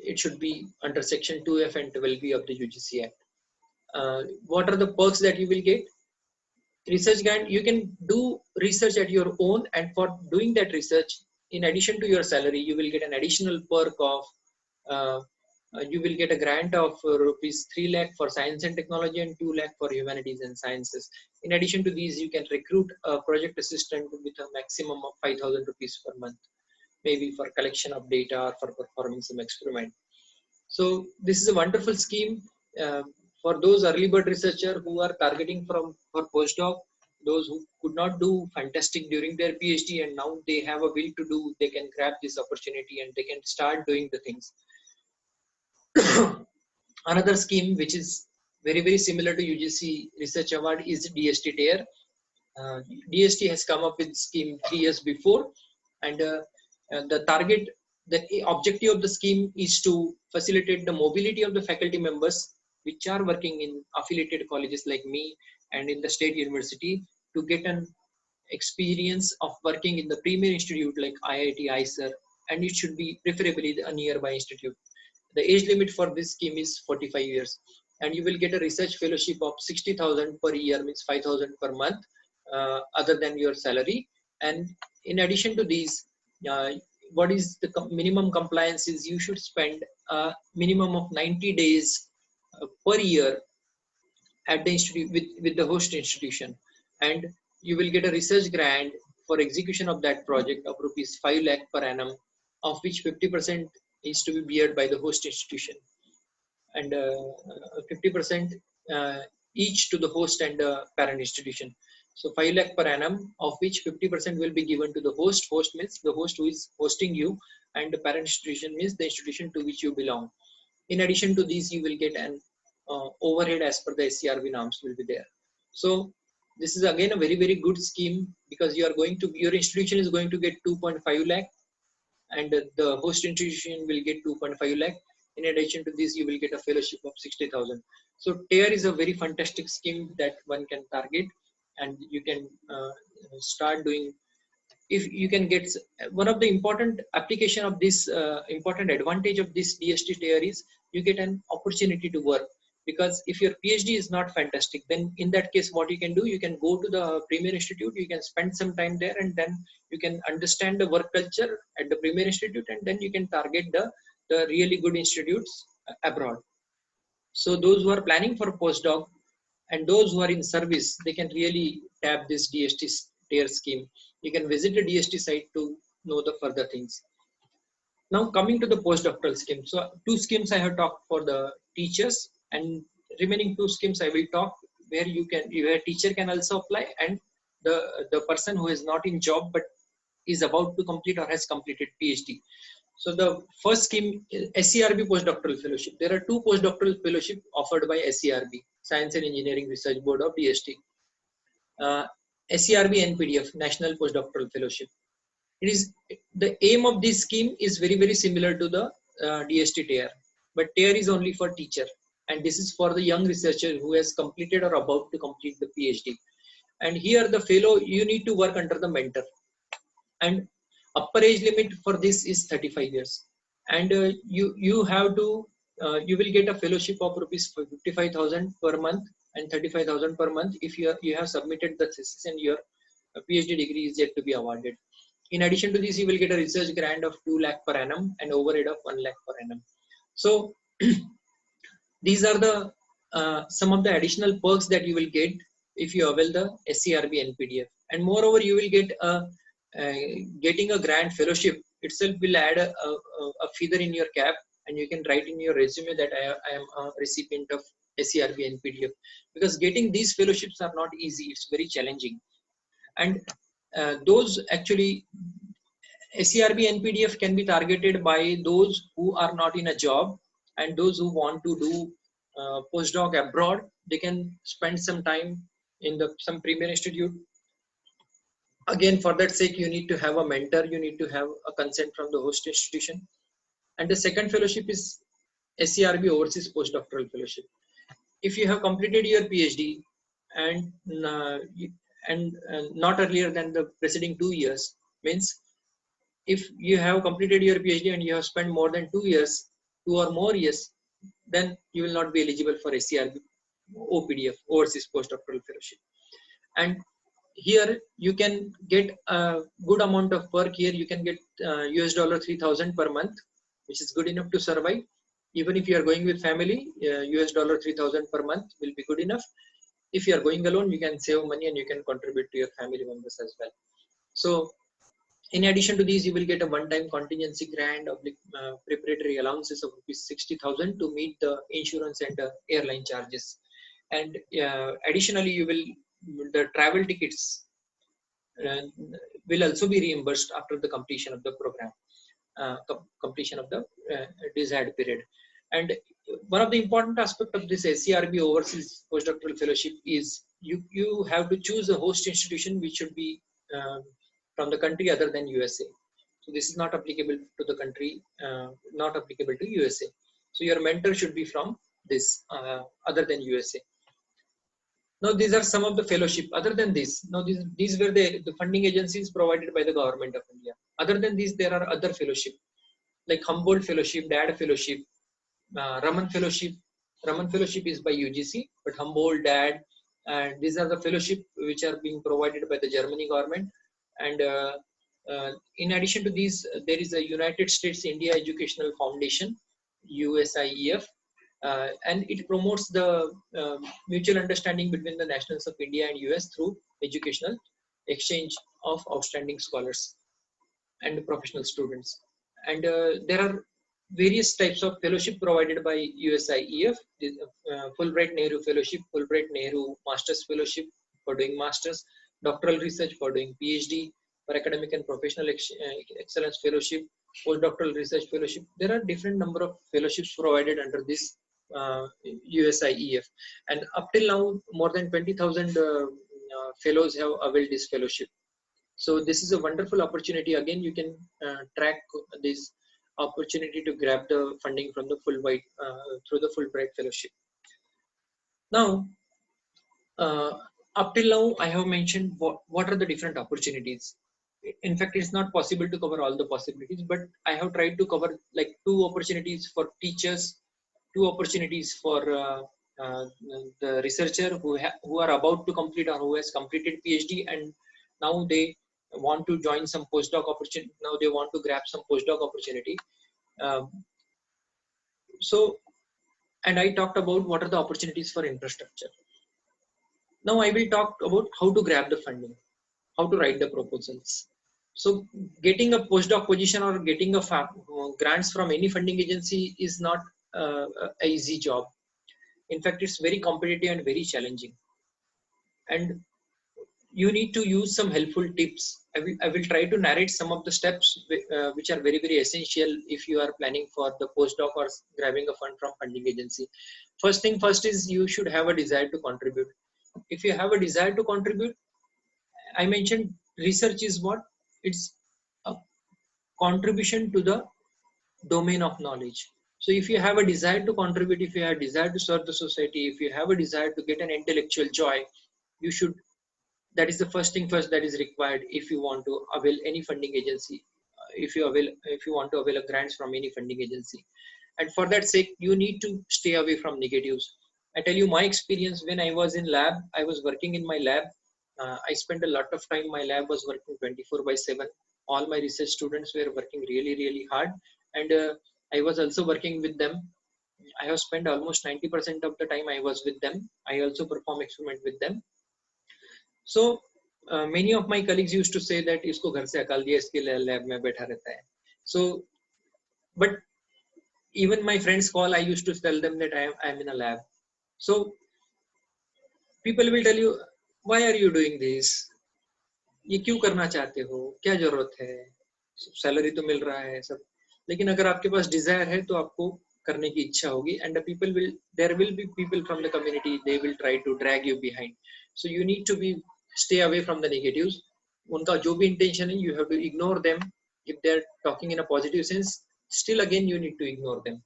it should be under section 2F and 12B of the UGC Act. What are the perks that you will get? Research grant, you can do research at your own, and for doing that research, in addition to your salary, you will get an additional perk of you will get a grant of rupees 3 lakh for science and technology and 2 lakh for humanities and sciences. In addition to these, you can recruit a project assistant with a maximum of 5,000 rupees per month, maybe for collection of data or for performing some experiment. So this is a wonderful scheme for those early bird researchers who are targeting for postdoc, those who could not do fantastic during their PhD and now they have a will to do, they can grab this opportunity and they can start doing the things. Another scheme which is very, very similar to UGC Research Award is DST TARE. DST has come up with scheme 3 years before, and the objective of the scheme is to facilitate the mobility of the faculty members which are working in affiliated colleges like me and in the state university to get an experience of working in the premier institute like IIT, ICER, and it should be preferably a nearby institute. The age limit for this scheme is 45 years, and you will get a research fellowship of 60,000 per year, means 5,000 per month, other than your salary. And in addition to these, what is the minimum compliance is you should spend a minimum of 90 days per year at the institute with the host institution, and you will get a research grant for execution of that project of rupees 5 lakh per annum, of which 50% is to be beared by the host institution, and 50% each to the host and the parent institution. So 5 lakh per annum, of which 50% will be given to the host. Host means the host who is hosting you, and the parent institution means the institution to which you belong. In addition to these, you will get an overhead as per the SCRB norms will be there. So this is again a very, very good scheme, because you are going to, your institution is going to get 2.5 lakh and the host institution will get 2.5 lakh. In addition to this, you will get a fellowship of 60,000. So TARE is a very fantastic scheme that one can target, and you can start doing. If you can get one of the important application of this important advantage of this DST TARE is you get an opportunity to work, because if your PhD is not fantastic, then in that case what you can do, you can go to the premier institute, you can spend some time there, and then you can understand the work culture at the premier institute, and then you can target the really good institutes abroad. So those who are planning for postdoc and those who are in service, they can really tap this DST TARE scheme. You can visit the DST site to know the further things. Now coming to the postdoctoral scheme. So 2 schemes I have talked for the teachers, and remaining 2 schemes I will talk where your teacher can also apply, and the person who is not in job but is about to complete or has completed PhD. So the first scheme is SCRB postdoctoral fellowship. There are 2 postdoctoral fellowship offered by SCRB, Science and Engineering Research Board of DST. SCRB NPDF, National Postdoctoral Fellowship. It is the aim of this scheme is very, very similar to the DST TARE, but TARE is only for teacher, and this is for the young researcher who has completed or about to complete the PhD. And here the fellow, you need to work under the mentor, and upper age limit for this is 35 years, and you have to you will get a fellowship of rupees 55,000 per month and 35,000 per month if you have submitted the thesis and your PhD degree is yet to be awarded. In addition to this, you will get a research grant of 2 lakh per annum and overhead of 1 lakh per annum. So these are the some of the additional perks that you will get if you avail the SCRB NPDF. And moreover, you will get getting a grant fellowship itself will add a feather in your cap, and you can write in your resume that I am a recipient of SCRB NPDF, because getting these fellowships are not easy. It's very challenging. And those actually SCRB NPDF can be targeted by those who are not in a job and those who want to do postdoc abroad. They can spend some time in some premier institute. Again, for that sake, you need to have a mentor, you need to have a consent from the host institution. And the second fellowship is SCRB Overseas Postdoctoral Fellowship. If you have completed your PhD and and not earlier than the preceding 2 years. Means if you have completed your PhD and you have spent more than 2 years, 2 or more years, then you will not be eligible for SCRB OPDF, Overseas Postdoctoral Fellowship. And here you can get a good amount of work. Here you can get US dollar 3,000 per month, which is good enough to survive. Even if you are going with family, US dollar 3,000 per month will be good enough. If you are going alone, you can save money and you can contribute to your family members as well. So in addition to these, you will get a one-time contingency grant of preparatory allowances of rupees 60,000 to meet the insurance and airline charges. And additionally, you will the travel tickets will also be reimbursed after the completion of the program, completion of the desired period. And one of the important aspects of this SCRB Overseas Postdoctoral Fellowship is you have to choose a host institution which should be from the country other than USA. So this is not applicable to the country, not applicable to USA. So your mentor should be from this other than USA. Now these are some of the fellowship. Other than this, now these were the funding agencies provided by the government of India. Other than these, there are other fellowship like Humboldt Fellowship, DAD Fellowship, Raman Fellowship. Raman Fellowship is by UGC, but Humboldt, DAD, and these are the fellowship which are being provided by the Germany government. And in addition to these, there is a United States India Educational Foundation, USIEF, and it promotes the mutual understanding between the nationals of India and US through educational exchange of outstanding scholars and professional students. And there are various types of fellowship provided by USIEF, Fulbright Nehru Fellowship, Fulbright Nehru Masters Fellowship for doing Masters, doctoral research for doing PhD, for academic and professional excellence fellowship, postdoctoral research fellowship. There are different number of fellowships provided under this USIEF, and up till now more than 20,000 fellows have availed this fellowship. So this is a wonderful opportunity. Again, you can track this opportunity to grab the funding from the Fulbright through the Fulbright Fellowship. Now, up till now, I have mentioned what are the different opportunities. In fact, it's not possible to cover all the possibilities, but I have tried to cover like 2 opportunities for teachers, 2 opportunities for the researcher who are about to complete or who has completed PhD, and now they want to join some postdoc opportunity. Now they want to grab some postdoc opportunity. And I talked about what are the opportunities for infrastructure. Now I will talk about how to grab the funding, how to write the proposals. So getting a postdoc position or getting a grants from any funding agency is not an easy job. In fact, it's very competitive and very challenging. And you need to use some helpful tips. I will try to narrate some of the steps which are very, very essential if you are planning for the postdoc or grabbing a fund from funding agency. First thing first is you should have a desire to contribute. If you have a desire to contribute, I mentioned research is what? It's a contribution to the domain of knowledge. So if you have a desire to contribute, if you have a desire to serve the society, if you have a desire to get an intellectual joy, you should, that is the first thing first that is required if you want to avail any funding agency, if you want to avail a grants from any funding agency. And for that sake, you need to stay away from negatives. I tell you my experience when I was in lab, I was working in my lab. I spent a lot of time, my lab was working 24/7. All my research students were working really, really hard. And I was also working with them. I have spent almost 90% of the time I was with them. I also perform experiment with them. So many of my colleagues used to say that isko ghar se akal diya, iske lab mein baitha rehta hai. So, but even my friends call, I used to tell them that I am in a lab. So people will tell you, why are you doing this? ये क्यों करना चाहते हो? क्या जरूरत है? Salary तो मिल रहा है सब, लेकिन अगर आपके पास डिजायर है तो आपको करने की इच्छा होगी. And there will be people from the community, they will try to drag you behind. So you need to stay away from the negatives. उनका जो भी intention है, you have to ignore them. If they're talking in a positive sense, still again you need to ignore them.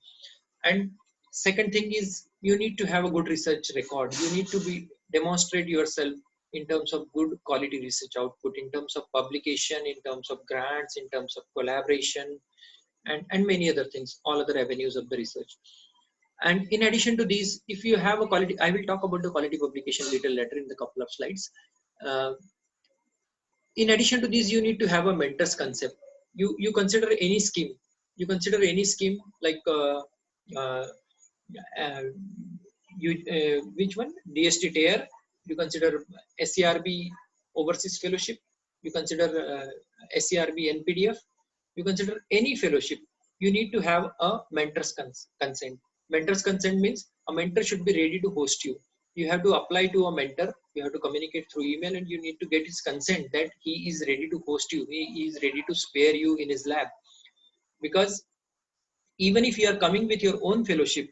And second thing is you need to have a good research record. You need to demonstrate yourself in terms of good quality research output, in terms of publication, in terms of grants, in terms of collaboration, and many other things, all other avenues of the research. And in addition to these, if you have a quality, I will talk about the quality publication little later in the couple of slides. In addition to these, you need to have a mentor's concept. You consider any scheme. You consider any scheme like uh, uh, which one? DST TARE. You consider SCRB Overseas Fellowship. You consider SCRB NPDF. You consider any fellowship. You need to have a mentor's consent. Mentor's consent means a mentor should be ready to host you. You have to apply to a mentor. You have to communicate through email, and you need to get his consent that he is ready to host you. He is ready to spare you in his lab. Because even if you are coming with your own fellowship,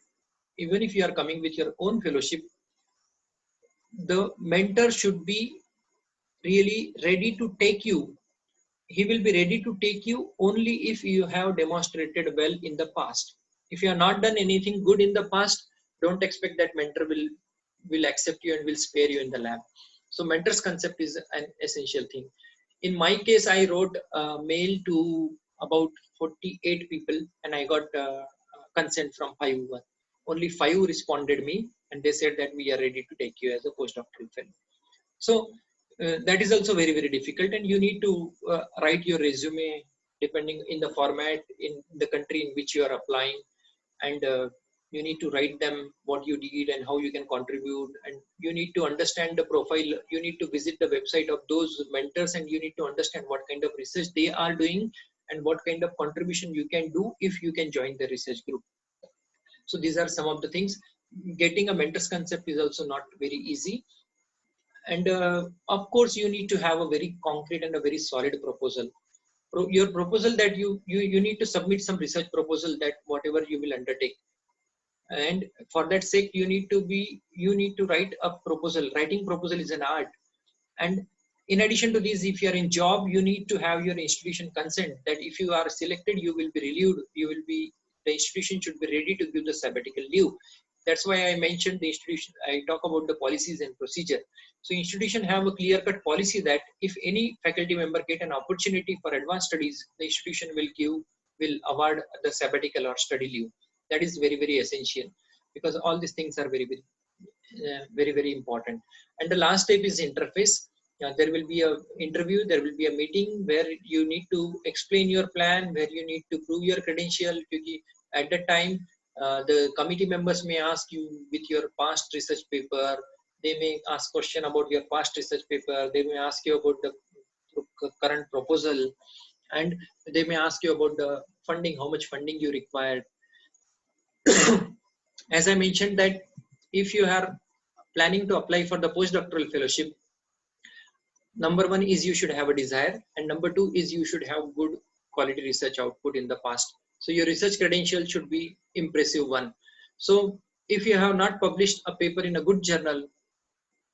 the mentor should be really ready to take you. He will be ready to take you only if you have demonstrated well in the past. If you have not done anything good in the past, don't expect that mentor will accept you and will spare you in the lab. So mentor's concept is an essential thing. In my case, I wrote a mail to about 48 people, and I got consent from 5. Only 5 responded me, and they said that we are ready to take you as a postdoctoral fellow. So that is also very, very difficult, and you need to write your resume depending in the format in the country in which you are applying, and you need to write them what you did and how you can contribute, and you need to understand the profile. You need to visit the website of those mentors, and you need to understand what kind of research they are doing and what kind of contribution you can do if you can join the research group. So these are some of the things. Getting a mentor's concept is also not very easy. And of course, you need to have a very concrete and a very solid proposal. Your proposal that you need to submit some research proposal that whatever you will undertake. And for that sake, you need to write a proposal. Writing proposal is an art. And in addition to this, if you are in job, you need to have your institution consent that if you are selected, you will be relieved. The institution should be ready to give the sabbatical leave. That's why I mentioned the institution. I talk about the policies and procedure. So institution have a clear-cut policy that if any faculty member get an opportunity for advanced studies, the institution will award the sabbatical or study leave. That is very, very essential, because all these things are very, very, very important. And the last step is interface. There will be a interview, there will be a meeting where you need to explain your plan, where you need to prove your credential. At that time, the committee members may ask you with your past research paper. They may ask question about your past research paper. They may ask you about the current proposal, and they may ask you about the funding, how much funding you require. As I mentioned that if you are planning to apply for the postdoctoral fellowship, number 1 is you should have a desire, and number 2 is you should have good quality research output in the past. So your research credential should be impressive one. So if you have not published a paper in a good journal,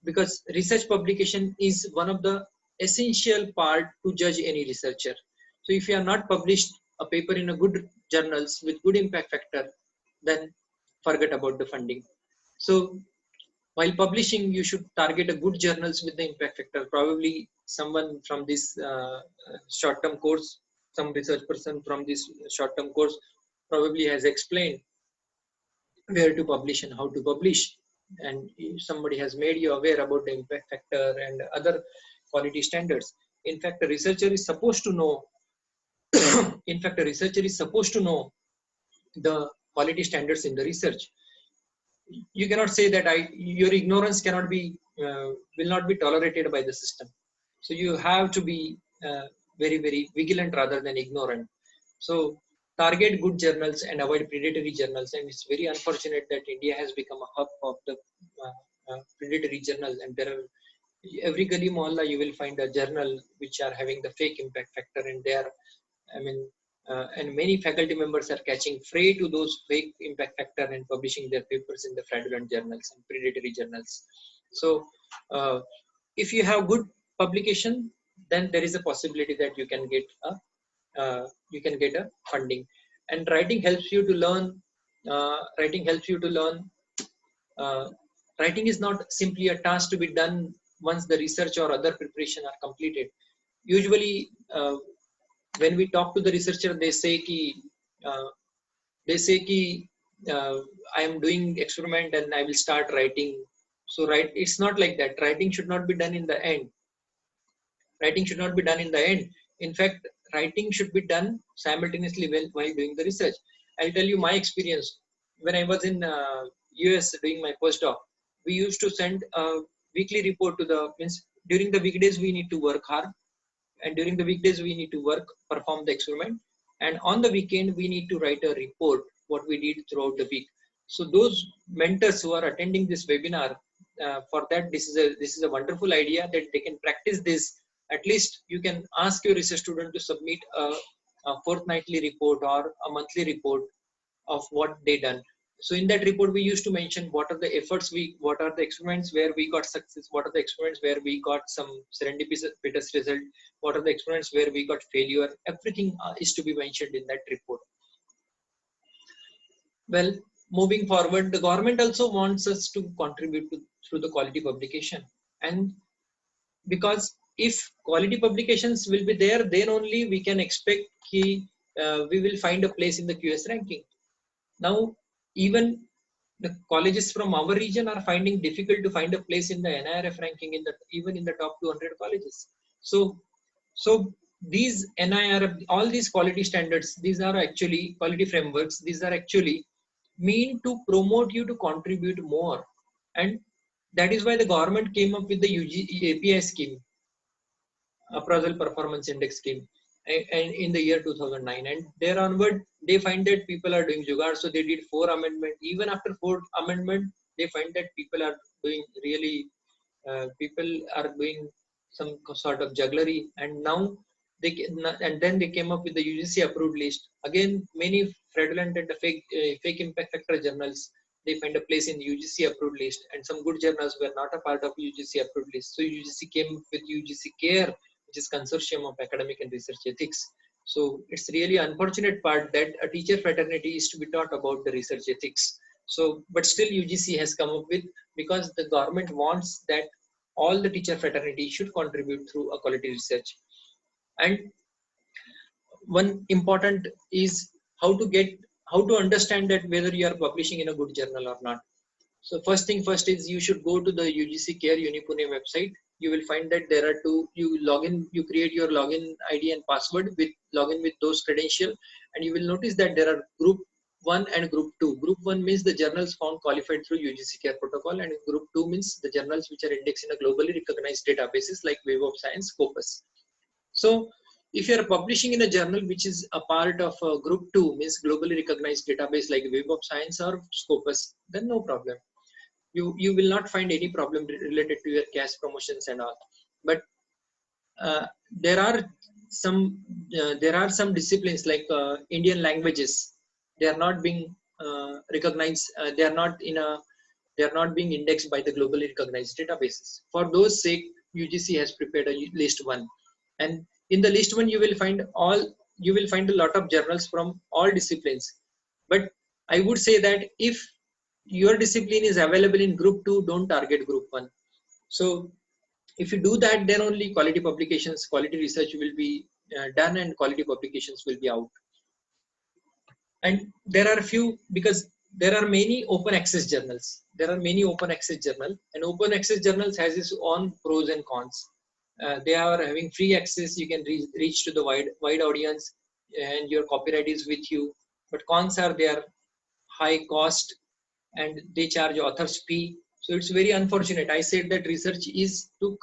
because research publication is one of the essential part to judge any researcher. So if you have not published a paper in a good journals with good impact factor, then forget about the funding. So while publishing, you should target a good journals with the impact factor. Probably someone from this short-term course, some research person from this short-term course probably has explained where to publish and how to publish. And somebody has made you aware about the impact factor and other quality standards. In fact, a researcher is supposed to know the quality standards in the research. You cannot say that your ignorance cannot be will not be tolerated by the system. So you have to be very, very vigilant rather than ignorant. So target good journals and avoid predatory journals. And it's very unfortunate that India has become a hub of the predatory journals, and there are every gali mohalla you will find a journal which are having the fake impact factor, and they are, and many faculty members are catching prey to those fake impact factor and publishing their papers in the fraudulent journals and predatory journals. So if you have good publication, then there is a possibility that you can get a funding. And writing helps you to learn. Writing is not simply a task to be done once the research or other preparation are completed. Usually, when we talk to the researcher, they say uh, ki I am doing experiment and I will start writing. So it's not like that. Writing should not be done in the end. Writing should not be done in the end. In fact, writing should be done simultaneously while doing the research. I'll tell you my experience. When I was in US doing my postdoc, we used to send a weekly report to the, means during the weekdays we need to work hard, and during the weekdays we need to perform the experiment, and on the weekend we need to write a report what we did throughout the week. So those mentors who are attending this webinar, for that this is a wonderful idea that they can practice this. At least you can ask your research student to submit a fortnightly report or a monthly report of what they done. So in that report, we used to mention what are the efforts what are the experiments where we got success, what are the experiments where we got some serendipitous result, what are the experiments where we got failure. Everything is to be mentioned in that report. Well, moving forward, the government also wants us to contribute through the quality publication, and because if quality publications will be there, then only we can expect we will find a place in the QS ranking. Now, even the colleges from our region are finding difficult to find a place in the NIRF ranking, even in the top 200 colleges. So these NIRF, all these quality standards, these are actually quality frameworks. These are actually mean to promote you to contribute more, and that is why the government came up with the API scheme, Appraisal Performance Index scheme, and in the year 2009, and there onward they find that people are doing jugaad, so they did 4 amendment. Even after 4 amendment, they find that people are doing really people are doing some sort of jugglery, and now and then they came up with the UGC approved list. Again, many fraudulent and fake impact factor journals, they find a place in the UGC approved list, and some good journals were not a part of UGC approved list. So UGC came with UGC CARE, which is Consortium of Academic and Research Ethics. So it's really unfortunate part that a teacher fraternity is to be taught about the research ethics. So, but still UGC has come up with, because the government wants that all the teacher fraternity should contribute through a quality research. And one important is how to understand that whether you are publishing in a good journal or not. So first thing first is you should go to the UGC CARE Unipune website. You will find that there are you create your login ID and password login with those credentials, and you will notice that there are group 1 and group 2. Group 1 means the journals found qualified through UGC CARE protocol, and group 2 means the journals which are indexed in a globally recognized databases like Web of Science, Scopus. So if you are publishing in a journal which is a part of group 2, means globally recognized database like Web of Science or Scopus, then no problem. You will not find any problem related to your cash promotions and all. But there are some disciplines like Indian languages. They are not being recognized. They are not being indexed by the globally recognized databases. For those sake, UGC has prepared a list 1, and in the list 1 you will find a lot of journals from all disciplines. But I would say that if your discipline is available in group 2, don't target group 1. So if you do that, then only quality publications, quality research will be done, and quality publications will be out. And there are few, because there are many open access journals. There are many open access journals, and open access journals has its own pros and cons. They are having free access. You can reach to the wide audience, and your copyright is with you. But cons are they are high cost, and they charge author's fee. So it's very unfortunate. I said that research is to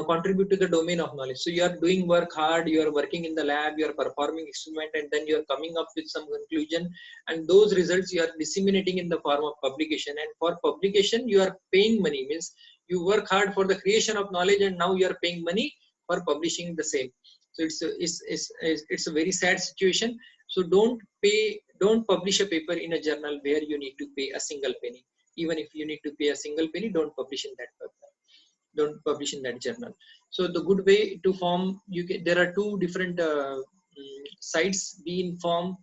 contribute to the domain of knowledge. So you are doing work hard, you are working in the lab, you are performing experiment, and then you are coming up with some conclusion, and those results you are disseminating in the form of publication. And for publication, you are paying money, means you work hard for the creation of knowledge, and now you are paying money for publishing the same. So it's a very sad situation. So don't publish a paper in a journal where you need to pay a single penny. Even if you need to pay a single penny, don't publish in that paper. Don't publish in that journal. So the good way to form, there are 2 different sites. Be Inform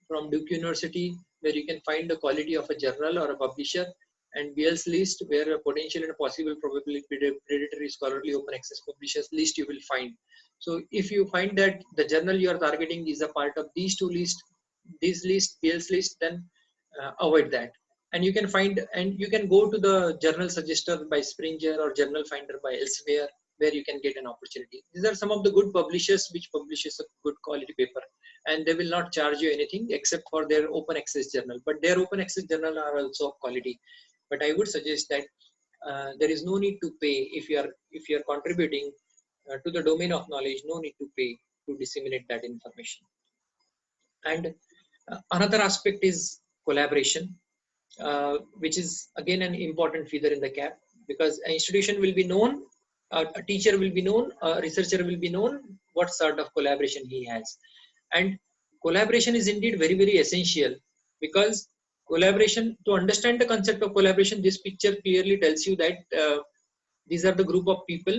from Duke University, where you can find the quality of a journal or a publisher, and BL's list, where a potential and possible probability predatory scholarly open access publishers list you will find. So if you find that the journal you are targeting is a part of these two lists, this list, BL's list, then avoid that. And you can find, and you can go to the journal suggester by Springer or journal finder by elsewhere, where you can get an opportunity. These are some of the good publishers which publishes a good quality paper, and they will not charge you anything except for their open access journal, but their open access journal are also of quality. But I would suggest that there is no need to pay if you are contributing to the domain of knowledge. No need to pay to disseminate that information. And another aspect is collaboration, which is again an important feather in the cap, because an institution will be known, a teacher will be known, a researcher will be known what sort of collaboration he has. And collaboration is indeed very, very essential, because collaboration, to understand the concept of collaboration, this picture clearly tells you that these are the group of people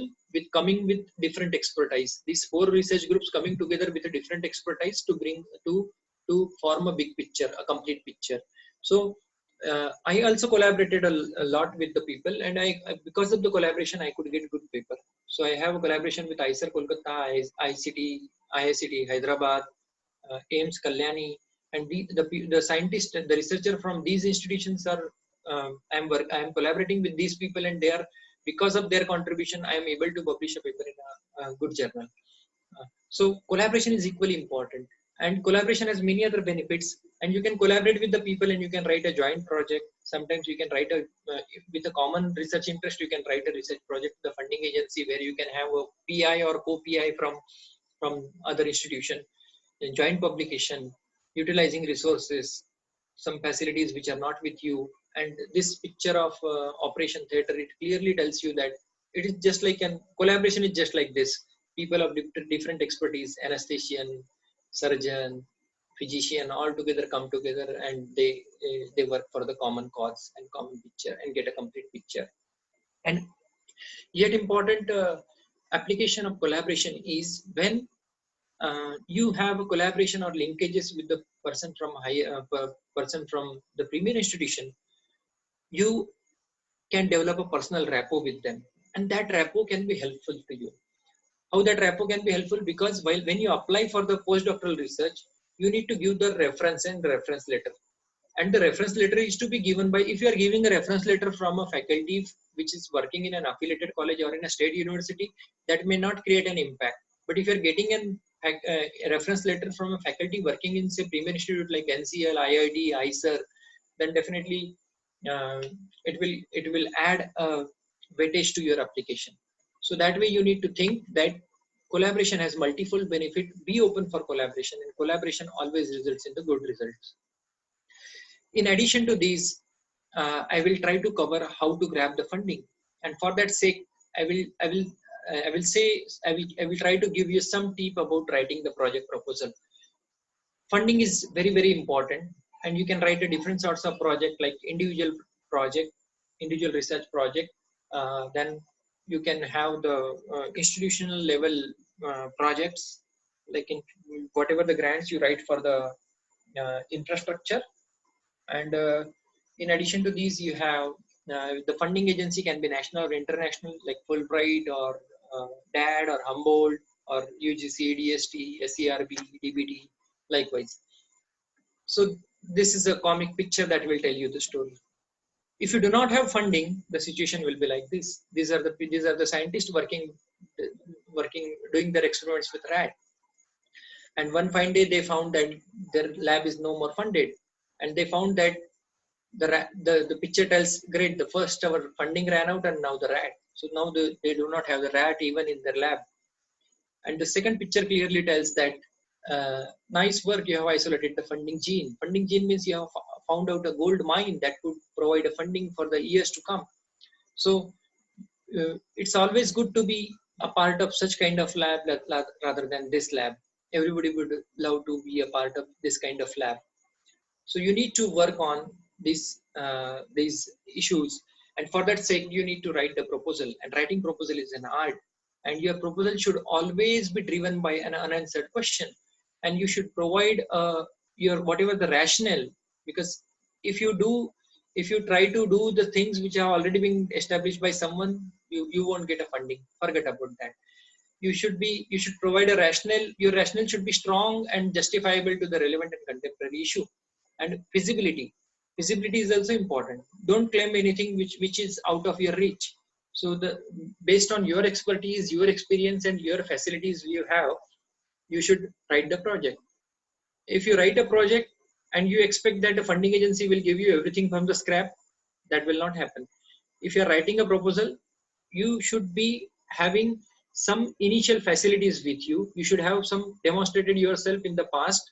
coming with different expertise. These 4 research groups coming together with a different expertise to bring to form a big picture, a complete picture. So I also collaborated a lot with the people, and because of the collaboration I could get good paper. So I have a collaboration with IISER Kolkata, IICT Hyderabad, AIMS Kalyani, and the scientists, the researcher from these institutions are I am collaborating with these people, and they are, because of their contribution, I am able to publish a paper in a good journal. So collaboration is equally important, and collaboration has many other benefits. And you can collaborate with the people, and you can write a joint project. Sometimes you can write with a common research interest, you can write a research project with the funding agency, where you can have a PI or co-PI from other institution. Joint publication, utilizing resources, some facilities which are not with you. And this picture of Operation Theatre, it clearly tells you that it is just like an collaboration is just like this. People of different expertise, anesthesian, surgeon, physician, all together come together, and they work for the common cause and common picture and get a complete picture. And yet important application of collaboration is when you have a collaboration or linkages with the person from the premier institution. You can develop a personal rapport with them, and that rapport can be helpful to you. How that rapport can be helpful? Because when you apply for the postdoctoral research, you need to give the reference and reference letter. And the reference letter is to be given by, if you are giving a reference letter from a faculty which is working in an affiliated college or in a state university, that may not create an impact. But if you are getting a reference letter from a faculty working in, say, premier institute like NCL, IID, IISER, then definitely it will add a weightage to your application. So that way you need to think that collaboration has multiple benefit. Be open for collaboration, and collaboration always results in the good results. In addition to these, I will try to cover how to grab the funding, and for that sake, I will try to give you some tip about writing the project proposal. Funding is very, very important, and you can write a different sorts of project, like individual research project. Then you can have the institutional level projects, like in whatever the grants you write for the infrastructure. And in addition to these, you have the funding agency can be national or international, like Fulbright or DAD or Humboldt or UGC, DST, SERB, DBT, likewise. So this is a comic picture that will tell you the story. If you do not have funding, the situation will be like this. These are the scientists doing their experiments with rat. And one fine day they found that their lab is no more funded, and they found that the picture tells, great, the first our funding ran out, and now the rat. So now they do not have the rat even in their lab. And the second picture clearly tells that nice work, you have isolated the funding gene. Funding gene means you have found out a gold mine that could provide a funding for the years to come. So it's always good to be a part of such kind of lab rather than this lab. Everybody would love to be a part of this kind of lab. So you need to work on these issues, and for that sake you need to write the proposal, and writing proposal is an art, and your proposal should always be driven by an unanswered question, and you should provide your whatever the rationale, because if you do If you try to do the things which have already been established by someone, you won't get a funding. Forget about that. You should provide a rationale. Your rationale should be strong and justifiable to the relevant and contemporary issue. And feasibility is also important. Don't claim anything which is out of your reach. So based on your expertise, your experience, and your facilities you have, you should write the project. If you write a project and you expect that a funding agency will give you everything from the scrap, that will not happen. If you are writing a proposal, you should be having some initial facilities with you. You should have some demonstrated yourself in the past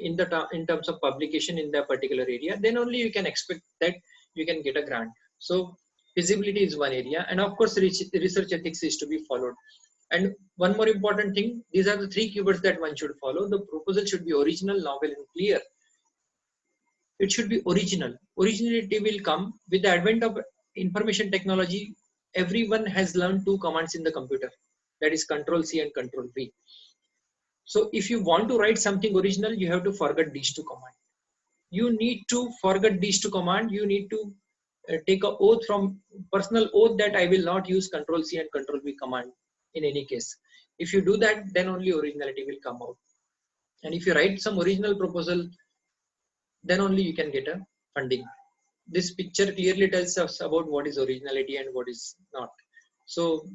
in terms of publication in that particular area. Then only you can expect that you can get a grant. So feasibility is one area, and of course research ethics is to be followed. And one more important thing, these are the 3 keywords that one should follow. The proposal should be original, novel, and clear. It should be original. Originality will come with the advent of information technology. Everyone has learned 2 commands in the computer, that is Control-C and Control-V. So if you want to write something original, you have to forget these 2 commands. You need to forget these 2 commands. You need to take an oath, from personal oath, that I will not use Control-C and Control-V command in any case. If you do that, then only originality will come out. And if you write some original proposal, then only you can get a funding. This picture clearly tells us about what is originality and what is not. So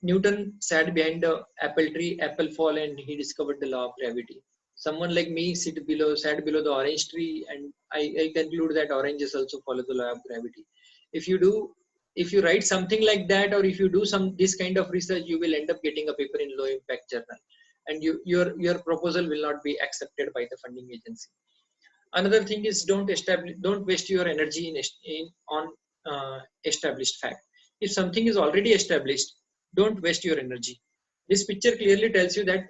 Newton sat behind the apple tree, apple fall, and he discovered the law of gravity. Someone like me sat below the orange tree, and I conclude that oranges also follow the law of gravity. If you write something like that, or if you do this kind of research, you will end up getting a paper in low impact journal, and your proposal will not be accepted by the funding agency. Another thing is, don't waste your energy on established fact. If something is already established, don't waste your energy. This picture clearly tells you that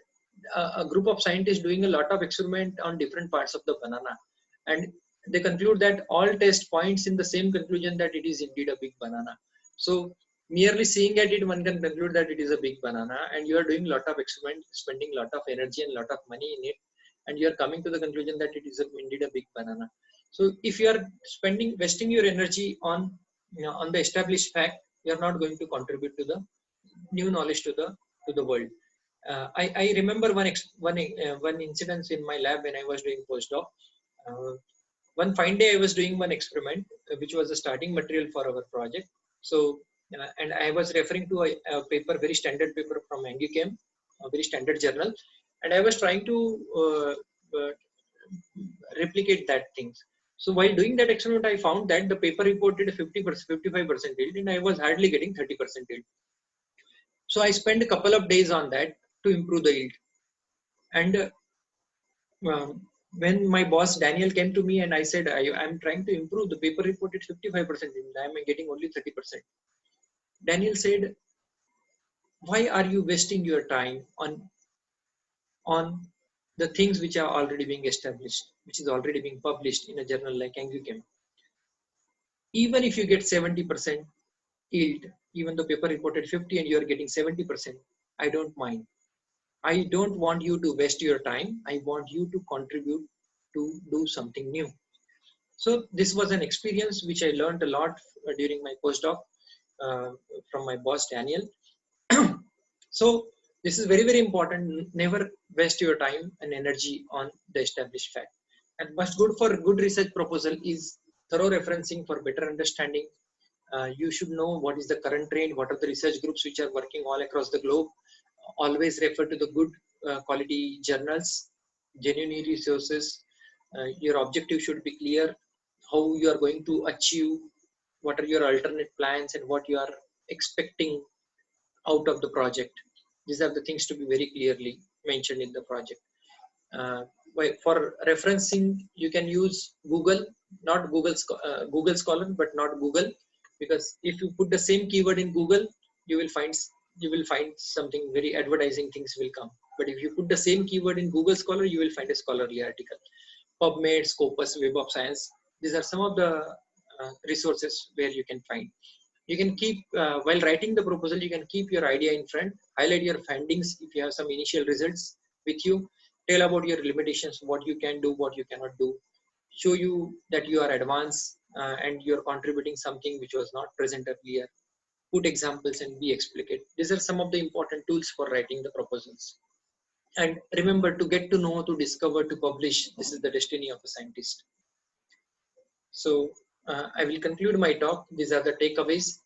a group of scientists doing a lot of experiment on different parts of the banana, and they conclude that all test points in the same conclusion, that it is indeed a big banana. So merely seeing at it, one can conclude that it is a big banana, and you are doing a lot of experiment, spending a lot of energy and a lot of money in it, and you are coming to the conclusion that it is indeed a big banana. So if you are wasting your energy on the established fact, you are not going to contribute to the new knowledge to the world. I remember one incident in my lab when I was doing postdoc. One fine day I was doing one experiment, which was the starting material for our project. So and I was referring to a paper, very standard paper from AUCTA, a very standard journal, and I was trying to replicate that things. So while doing that experiment, I found that the paper reported 55% yield, and I was hardly getting 30% yield. So I spent a couple of days on that to improve the yield. And when my boss Daniel came to me and I said, I'm trying to improve, the paper reported 55% yield, I am getting only 30%. Daniel said, why are you wasting your time on the things which are already being established, which is already being published in a journal like AUCTA? Even if you get 70% yield, even though paper reported 50 and you are getting 70%, I don't mind. I don't want you to waste your time. I want you to contribute to do something new. So this was an experience which I learned a lot during my postdoc from my boss Daniel. So this is very, very important. Never waste your time and energy on the established fact. And what's good for good research proposal is thorough referencing for better understanding. You should know what is the current trend, what are the research groups which are working all across the globe. Always refer to the good quality journals, genuine resources. Your objective should be clear, how you are going to achieve, what are your alternate plans, and what you are expecting out of the project. These are the things to be very clearly mentioned in the project. For referencing, you can use Google, not Google Scholar, but not Google, because if you put the same keyword in Google, you will find something very advertising things will come. But if you put the same keyword in Google Scholar, you will find a scholarly article. PubMed, Scopus, Web of Science. These are some of the resources where you can find. You can keep, while writing the proposal, you can keep your idea in front, highlight your findings if you have some initial results with you, tell about your limitations, what you can do, what you cannot do, show you that you are advanced, and you're contributing something which was not present earlier. Put examples and be explicit. These are some of the important tools for writing the proposals. And remember, to get to know, to discover, to publish, this is the destiny of a scientist. So I will conclude my talk. These are the takeaways.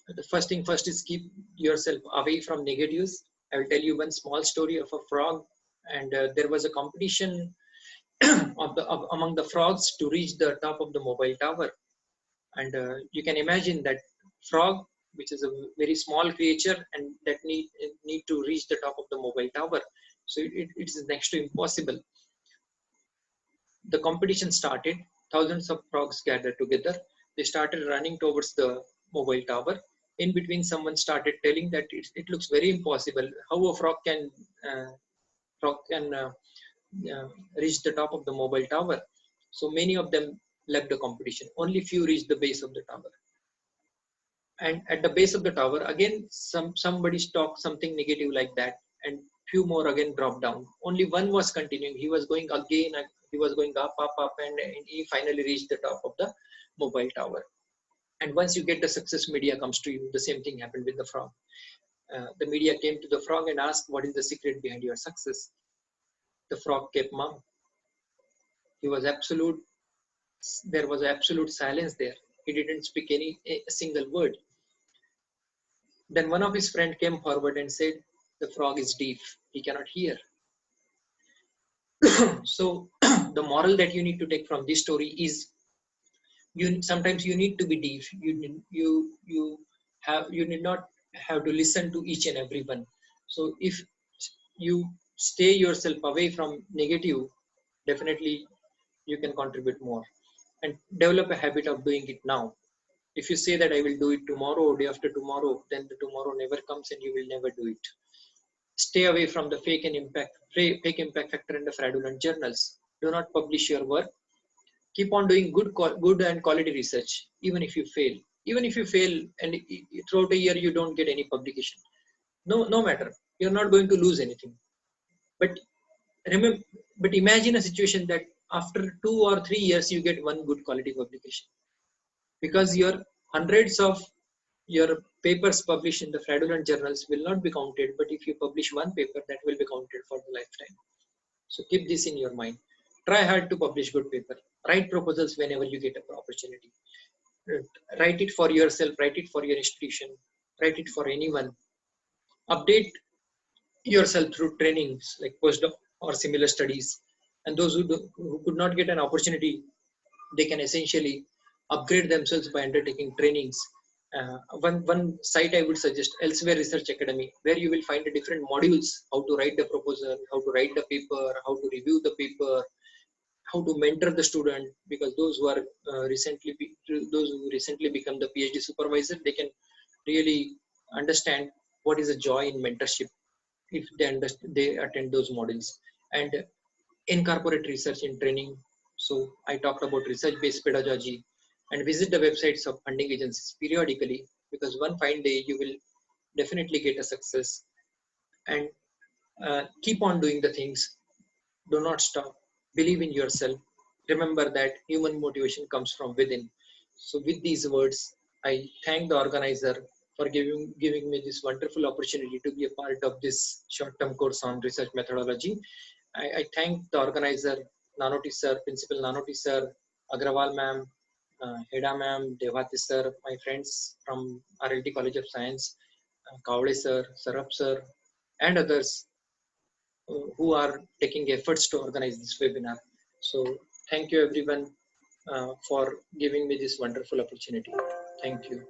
The first thing first is keep yourself away from negatives. I will tell you one small story of a frog, and there was a competition among the frogs to reach the top of the mobile tower. And you can imagine that frog, which is a very small creature, and that need to reach the top of the mobile tower. So it's next to impossible. The competition started. Thousands of frogs gathered together. They started running towards the mobile tower. In between, someone started telling that it looks very impossible. How a frog can reach the top of the mobile tower? So many of them left the competition. Only few reached the base of the tower. And at the base of the tower, again, somebody talked something negative like that, and few more again dropped down. Only one was continuing. He was going again, he was going up, and he finally reached the top of the mobile tower. And once you get the success, media comes to you. The same thing happened with the frog. The media came to the frog and asked, "What is the secret behind your success?" The frog kept mum. There was absolute silence there. He didn't speak a single word. Then one of his friends came forward and said, "The frog is deaf. He cannot hear." So the moral that you need to take from this story is, sometimes you need to be deaf. You need not have to listen to each and everyone. So if you stay yourself away from negative, definitely you can contribute more, and develop a habit of doing it now. If you say that I will do it tomorrow or day after tomorrow, then the tomorrow never comes and you will never do it. Stay away from the fake impact factor and the fraudulent journals. Do not publish your work. Keep on doing good and quality research, even if you fail. Even if you fail and throughout a year you don't get any publication, no matter. You're not going to lose anything. But remember, but imagine a situation that after 2 or 3 years you get one good quality publication, because your hundreds of your papers published in the fraudulent journals will not be counted, but if you publish one paper, that will be counted for the lifetime. So keep this in your mind. Try hard to publish good paper. Write proposals whenever you get an opportunity. Write it for yourself, write it for your institution, write it for anyone. Update yourself through trainings like postdoc or similar studies. And those who could not get an opportunity, they can essentially upgrade themselves by undertaking trainings. One site I would suggest, Elsewhere Research Academy, where you will find the different modules: how to write the proposal, how to write the paper, how to review the paper, how to mentor the student. Because those who recently become the PhD supervisor, they can really understand what is a joy in mentorship if they attend those modules. And incorporate research in training. So I talked about research-based pedagogy, and visit the websites of funding agencies periodically, because one fine day you will definitely get a success. And keep on doing the things. Do not stop. Believe in yourself. Remember that human motivation comes from within. So with these words, I thank the organizer for giving me this wonderful opportunity to be a part of this short-term course on research methodology. I thank the organizer, Nanoti sir, Principal Nanoti sir, Agrawal ma'am, Heda ma'am, Devati sir, my friends from RLT College of Science, Kavade sir, Sarab sir, and others who are taking efforts to organize this webinar. So thank you everyone for giving me this wonderful opportunity. Thank you.